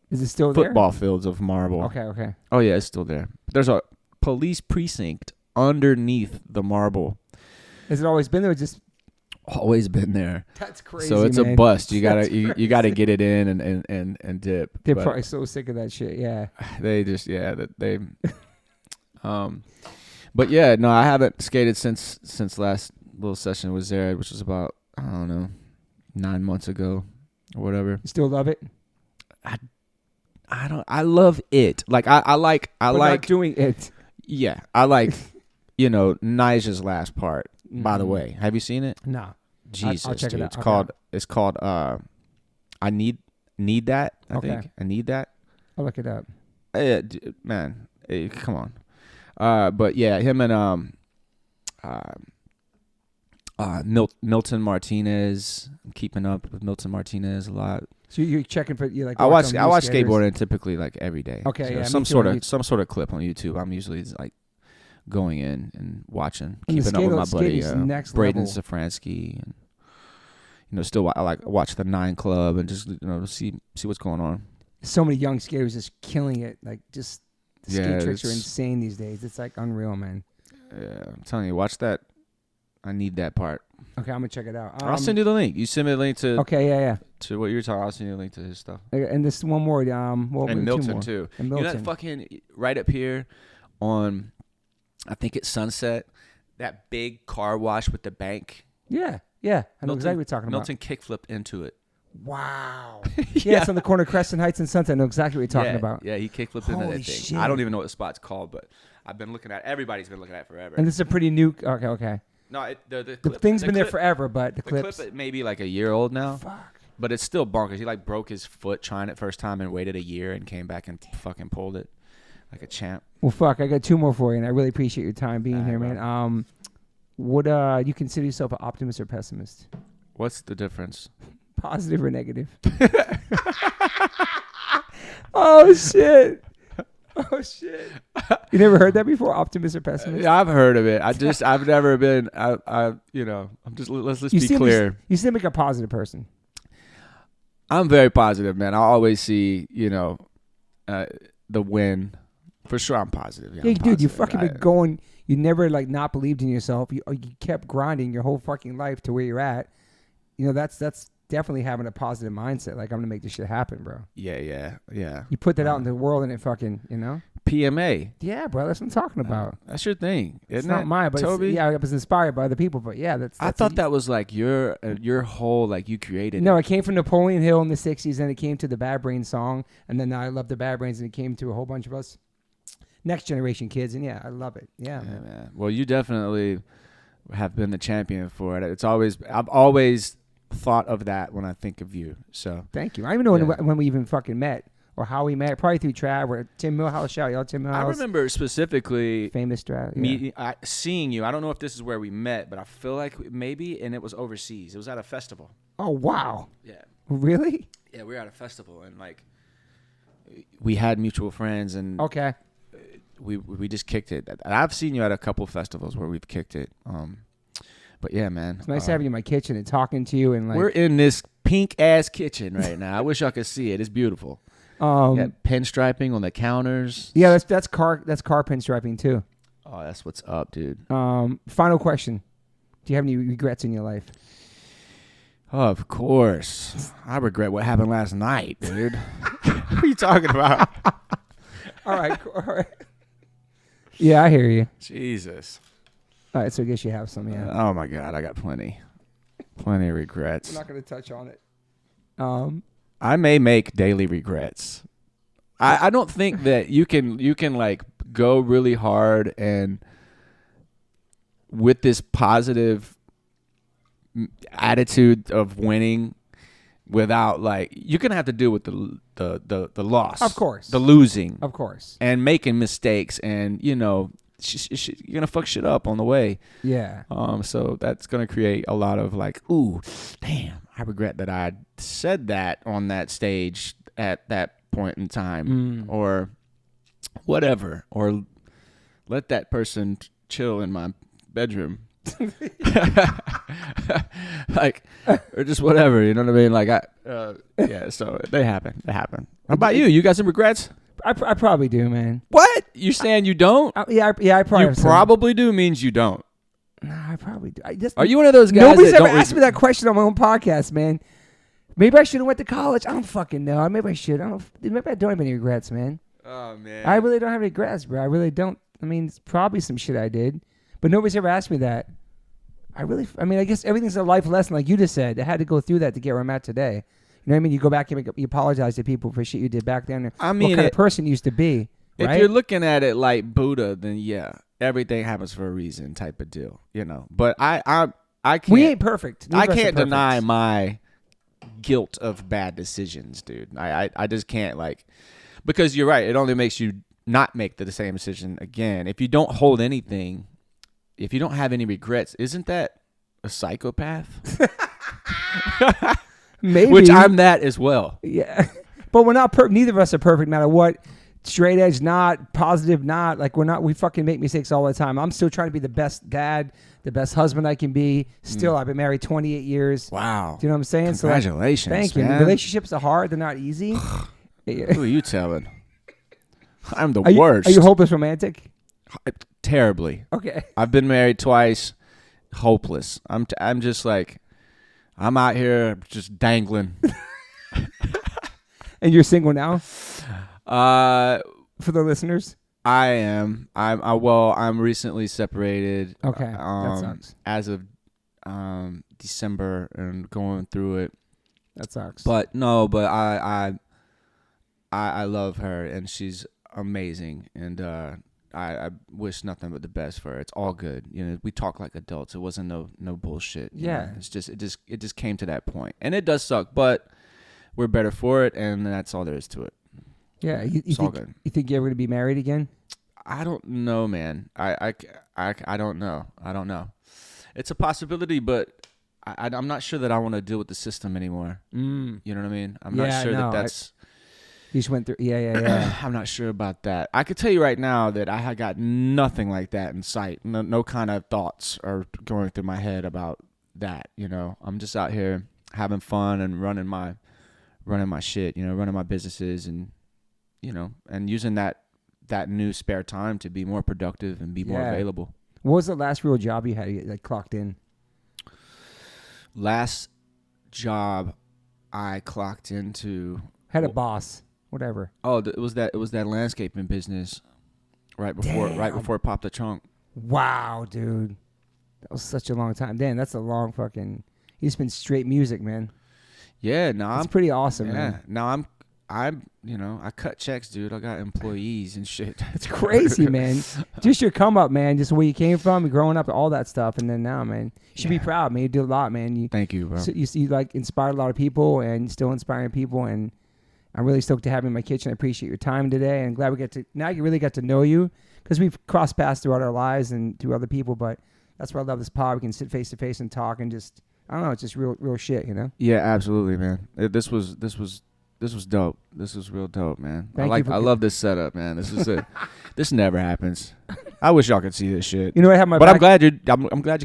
Is it still football there? Fields of marble. Okay. Oh yeah, it's still there. There's a police precinct underneath the marble. Has it always been there? Or just always been there. That's crazy. So it's man. a bust. You gotta you gotta get it in and dip. They're probably so sick of that shit. Yeah. They just they. But yeah, no, I haven't skated since last little session with Zared, which was about 9 months ago or whatever. You still love it? I love it. Like I like not doing it. Yeah, I like Nija's last part. By the way, have you seen it? No. Jesus, I'll check dude. it out. It's called I need that. I Okay. think I need that. I'll look it up. Man, come on. But yeah, him and Milton Martinez. I'm keeping up with Milton Martinez a lot. So you're checking for you like. I watch skateboarding typically like every day. Okay, so yeah. some sort of clip on YouTube. I'm usually like going in and watching, And keeping up with my buddy Braden level. Safransky, and still I like watch the 9 Club and just see what's going on. So many young skaters just killing it. Like just the skate tricks are it's- insane these days. It's like unreal, man. Yeah, I'm telling you, watch that. I need that part. Okay, I'm gonna check it out. I'll send you the link. You send me the link to Okay, yeah. to what you were talking. I'll send you the link to his stuff. And this one more. Well, And two Milton more. too. And You know Milton. that fucking right up here on, I think it's Sunset. That big car wash with the bank. Yeah. I know exactly what you're talking about. Milton kickflipped into it. Wow. Yeah, it's on the corner of Crescent Heights and Sunset. I know exactly what you're talking about. Yeah, he kickflipped into Holy that thing. shit. I don't even know what the spot's called, but I've been looking at. Everybody's been looking at it forever. And this is a pretty new. Okay. No, the The clip, thing's the been there clip- forever, but the The clips. clip may be like a year old now. Fuck. But it's still bonkers. He like broke his foot trying it first time and waited a year and came back and fucking pulled it like a champ. Well, fuck. I got 2 more for you, and I really appreciate your time being here, bro. man. Would you consider yourself an optimist or pessimist? What's the difference? Positive or negative? Oh shit! You never heard that before? Optimist or pessimist? Yeah, I've heard of it. I've never been. I'm just. Let's be clear. You seem like a positive person. I'm very positive, man. I always see, the win. For sure, I'm positive. Yeah, dude, you fucking been going. You never like not believed in yourself. You kept grinding your whole fucking life to where you're at. That's definitely having a positive mindset. Like, I'm gonna make this shit happen, bro. Yeah. You put that out in the world, and it fucking, PMA. Yeah, bro. That's what I'm talking about. That's your thing, It's isn't not it, mine, but Toby? I was inspired by other people. But yeah, that's I thought that was like your whole like you created. No, it. it came from Napoleon Hill in the '60s, and it came to the Bad Brains song, and then I love the Bad Brains, and it came to a whole bunch of us, next generation kids, and yeah, I love it. Yeah, man. Well, you definitely have been the champion for it. I've always thought of that when I think of you. So thank you. I don't even know when we even fucking met or how we met. Probably through Trav or Tim Millhouse. Shout out Tim Millhouse. I remember specifically famous Trav. seeing you. I don't know if this is where we met, but I feel like maybe, and it was overseas. It was at a festival. Oh wow! Yeah. Really? Yeah, we were at a festival, and like we had mutual friends, and okay, we just kicked it. I've seen you at a couple festivals where we've kicked it. But yeah, man, it's nice having you in my kitchen and talking to you. And like, we're in this pink ass kitchen right now. I wish y'all could see it. It's beautiful. Got pinstriping on the counters. Yeah, that's car pinstriping too. Oh, that's what's up, dude. Final question: do you have any regrets in your life? Oh, of course. I regret what happened last night, dude. What are you talking about? All right. Yeah, I hear you. Jesus. All right, so I guess you have some, yeah. Oh my God, I got plenty of regrets. I'm not going to touch on it. I may make daily regrets. I don't think that you can like go really hard and with this positive attitude of winning without like you're gonna have to deal with the loss, of course, the losing, of course, and making mistakes, and you're gonna fuck shit up on the way. Yeah. So that's gonna create a lot of like, ooh, damn, I regret that I said that on that stage at that point in time, or whatever, or let that person chill in my bedroom. Like, or just whatever, you know what I mean? Like, yeah, so they happen. How about you? You got some regrets? I probably do, man. What? You saying you don't? I probably. You probably do means you don't. No, I probably do. Are you one of those guys? Nobody's ever asked me that question on my own podcast, man. Maybe I should have went to college. I don't fucking know. Maybe I should. Maybe I don't have any regrets, man. Oh man. I really don't have any regrets, bro. I really don't. I mean, it's probably some shit I did, but nobody's ever asked me that. I guess everything's a life lesson, like you just said. I had to go through that to get where I'm at today. You know what I mean? You go back and you apologize to people for shit you did back then. I mean, what kind of person you used to be. If right? you're looking at it like Buddha, then yeah, everything happens for a reason, type of deal. You know, but I can't. We ain't perfect. I can't deny my guilt of bad decisions, dude. I just can't, like, because you're right. It only makes you not make the same decision again. If you don't hold anything, if you don't have any regrets, isn't that a psychopath? Maybe. Which I'm that as well. Yeah. But we're not perfect. Neither of us are perfect, no matter what. Straight edge, not. Positive, not. Like, we're not. We fucking make mistakes all the time. I'm still trying to be the best dad, the best husband I can be. Still, I've been married 28 years. Wow. Do you know what I'm saying? Congratulations, so, like, thank you. Man. Relationships are hard. They're not easy. Who are you telling? I'm the worst. Are you hopeless romantic? Terribly. Okay. I've been married twice. Hopeless. I'm just like, I'm out here just dangling. And you're single now? For the listeners? I am. I'm recently separated. Okay. That sucks. As of December, and going through it. That sucks. But I love her, and she's amazing, and I wish nothing but the best for her. It's all good. You know, we talk like adults. It wasn't no bullshit. Yeah. Know? It just came to that point. And it does suck, but we're better for it, and that's all there is to it. Yeah. You think you're ever going to be married again? I don't know, man. I don't know. I don't know. It's a possibility, but I'm not sure that I want to deal with the system anymore. You know what I mean? I'm not sure that's... You just went through, yeah. I'm not sure about that. I could tell you right now that I had got nothing like that in sight. No kind of thoughts are going through my head about that. You know, I'm just out here having fun and running my shit. You know, running my businesses, and you know, and using that new spare time to be more productive and be more available. What was the last real job you had like clocked in? Last job I clocked into. Had a boss. Whatever. Oh, it was that landscaping business right before it popped the trunk. Wow, dude. That was such a long time. Damn, that's a long fucking... He's been straight music, man. Yeah, I'm pretty awesome, man. Now I'm you know, I cut checks, dude. I got employees and shit. It's crazy, man. Just your come up, man. Just where you came from, growing up, all that stuff, and then now, man. You should be proud, man. You did a lot, man. Thank you, bro. You like inspired a lot of people, and still inspiring people, and I'm really stoked to have you in my kitchen. I appreciate your time today, and I'm glad now you really got to know you, because we've crossed paths throughout our lives and through other people, but that's why I love this pod. We can sit face to face and talk, and just, I don't know, it's just real shit, you know? Yeah, absolutely, man. This was dope. This was real dope, man. I love this setup, man. This is it. This never happens. I wish y'all could see this shit. You know, I have my. But I'm glad you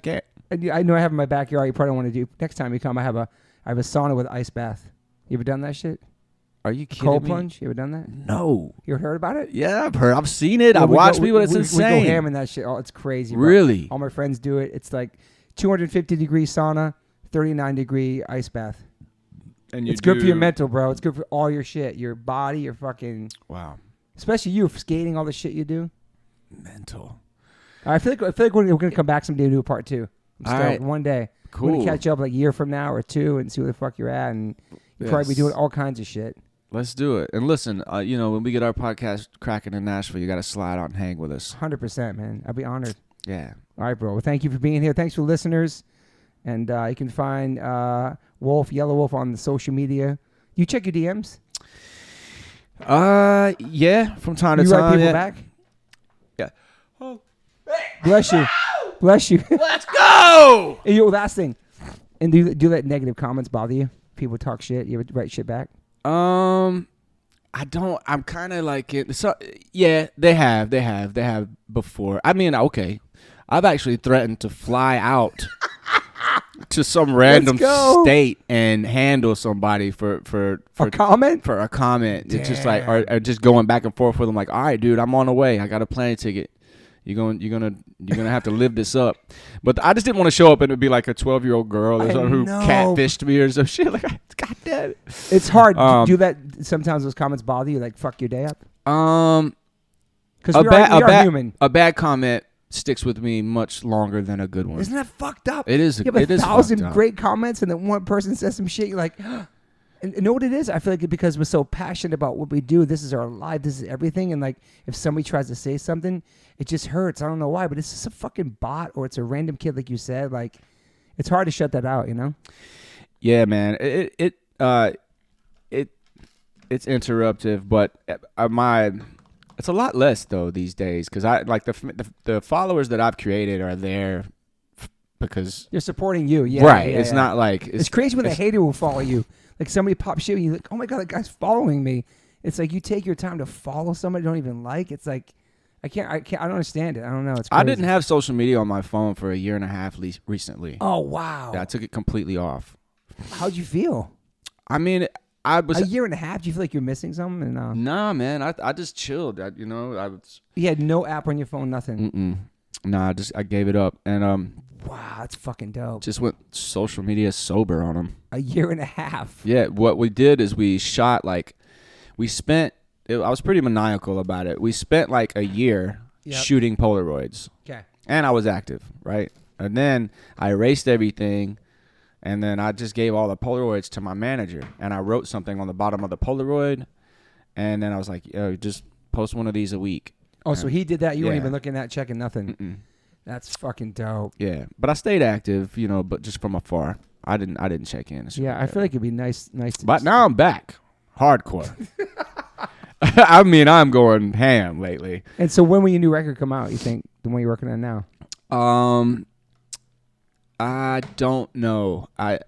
can't. I know I have in my backyard. You probably don't want to do. Next time you come, I have a sauna with ice bath. You ever done that shit? Are you kidding Cold me? plunge? You ever done that? No. You ever heard about it? Yeah, I've heard. I've seen it. I've watched people. It's insane. We go ham in that shit. Oh, it's crazy. Bro. Really? All my friends do it. It's like 250-degree sauna, 39-degree ice bath. And it's good for your mental, bro. It's good for all your shit, your body, your fucking. Wow. Especially you skating, all the shit you do. Mental. I feel like we're gonna come back someday and do a part 2. All right. One day. Cool. We're gonna catch up like a year from now or 2 and see where the fuck you're at, and you'll probably be doing all kinds of shit. Let's do it. And listen, you know, when we get our podcast cracking in Nashville, you got to slide out and hang with us. 100%, man. I'll be honored. Yeah. All right, bro. Well, thank you for being here. Thanks for listeners. And you can find Yelawolf on the social media. You check your DMs? Yeah, from time to you time. You write people back? Yeah. Oh. Bless you. Bless you. Let's go! And your last thing. And do let negative comments bother you? People talk shit. You ever write shit back? I don't. I'm kind of like it. So yeah, they have before. I mean, okay, I've actually threatened to fly out to some random state and handle somebody for a comment. For a comment. Damn. It's just like or just going back and forth with them. Like, all right, dude, I'm on the way. I got a plane ticket. You're gonna have to live this up. But I just didn't want to show up and it'd be like a 12-year-old girl or something who catfished me or some shit. Like, God damn it. It's hard. Do that. Sometimes those comments bother you. Like, fuck your day up. Because we are human. A bad comment sticks with me much longer than a good one. Isn't that fucked up? It is. You have 1,000 great comments and then one person says some shit. You're like. And you know what it is? I feel like because we're so passionate about what we do, this is our life, this is everything. And like, if somebody tries to say something, it just hurts. I don't know why, but it's just a fucking bot or it's a random kid, like you said. Like, it's hard to shut that out, you know? Yeah, man. It's interruptive, but it's a lot less though these days because I like the followers that I've created are there because they're supporting you. Yeah, right. Yeah, it's not like it's crazy when a hater will follow you. Like somebody pops shit and you're like, oh my God, that guy's following me. It's like you take your time to follow somebody you don't even like. It's like, I don't understand it. I don't know. It's crazy. I didn't have social media on my phone for 1.5 years recently. Oh, wow. Yeah, I took it completely off. How'd you feel? I mean, I was 1.5 years. Do you feel like you're missing something? Nah, man. I just chilled. I was. You had no app on your phone, nothing? Nah, I gave it up. And wow, that's fucking dope. Just went social media sober on them. 1.5 years. Yeah, what we did is we shot I was pretty maniacal about it. We spent like a year shooting Polaroids. Okay. And I was active, right? And then I erased everything, and then I just gave all the Polaroids to my manager, and I wrote something on the bottom of the Polaroid, and then I was like, yo, just post one of these a week. Oh, so he did that. You weren't even looking at, checking nothing. That's fucking dope. Yeah, but I stayed active, but just from afar. I didn't check in. Yeah, I feel like it'd be nice to. But now I'm back, hardcore. I mean, I'm going ham lately. And so, when will your new record come out? You think the one you're working on now? I don't know. I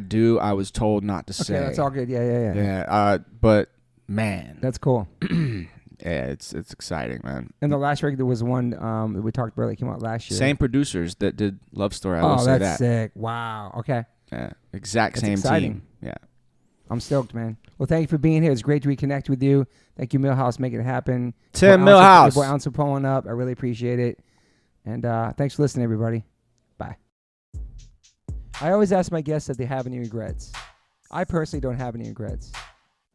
do. I was told not to say. Okay, that's all good. Yeah. But man, that's cool. Yeah, it's exciting, man. And the last record, there was one that we talked about that came out last year. Same producers that did Love Story. I will say that. Oh, that's sick. Wow. Okay. Yeah, that's same exciting. Team. Yeah. I'm stoked, man. Well, thank you for being here. It's great to reconnect with you. Thank you, Millhouse, making it happen. Tim Millhouse. Boy, Ounce for pulling up. I really appreciate it. And thanks for listening, everybody. Bye. I always ask my guests if they have any regrets. I personally don't have any regrets.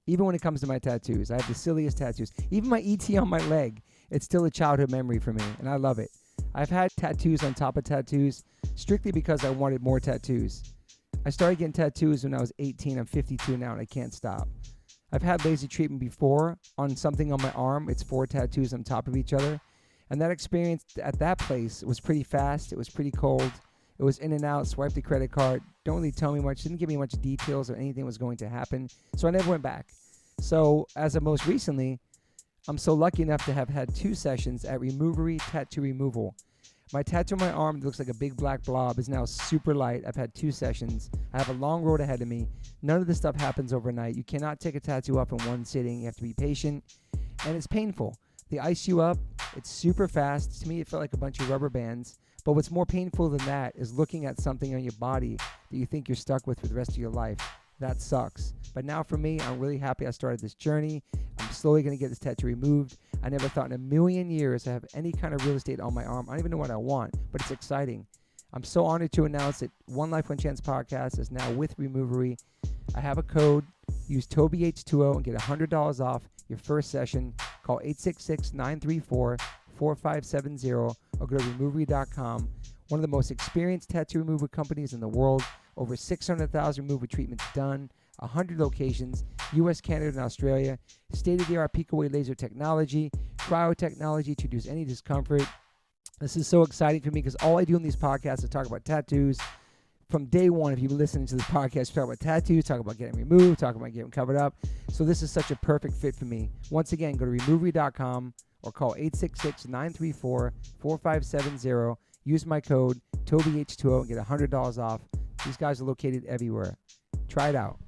Even when it comes to my tattoos, I have the silliest tattoos. Even my ET on my leg, it's still a childhood memory for me, and I love it. I've had tattoos on top of tattoos strictly because I wanted more tattoos. I started getting tattoos when I was 18. I'm 52 now, and I can't stop. I've had laser treatment before on something on my arm. It's 4 tattoos on top of each other, and that experience at that place was pretty fast. It was pretty cold. It was in and out, swiped the credit card. Don't really tell me much. Didn't give me much details or anything was going to happen. So I never went back. So as of most recently, I'm so lucky enough to have had 2 sessions at Removery Tattoo Removal. My tattoo on my arm that looks like a big black blob is now super light. I've had 2 sessions. I have a long road ahead of me. None of this stuff happens overnight. You cannot take a tattoo up in one sitting. You have to be patient. And it's painful. They ice you up. It's super fast. To me, it felt like a bunch of rubber bands. But what's more painful than that is looking at something on your body that you think you're stuck with for the rest of your life. That sucks. But now for me, I'm really happy I started this journey. I'm slowly going to get this tattoo removed. I never thought in a million years I have any kind of real estate on my arm. I don't even know what I want, but it's exciting. I'm so honored to announce that One Life, One Chance podcast is now with Removery. I have a code. Use TobyH20 and get $100 off your first session. Call 866-934-4570 or go to Removery.com. One of the most experienced tattoo removal companies in the world. Over 600,000 removal treatments done. 100 locations. U.S., Canada, and Australia. State-of-the-art peak-away laser technology. Cryo-technology to reduce any discomfort. This is so exciting for me because all I do in these podcasts is talk about tattoos, from day one, if you've been listening to the podcast, we talk about tattoos, talk about getting removed, talk about getting covered up. So this is such a perfect fit for me. Once again, go to removery.com or call 866-934-4570. Use my code TobyH2O and get $100 off. These guys are located everywhere. Try it out.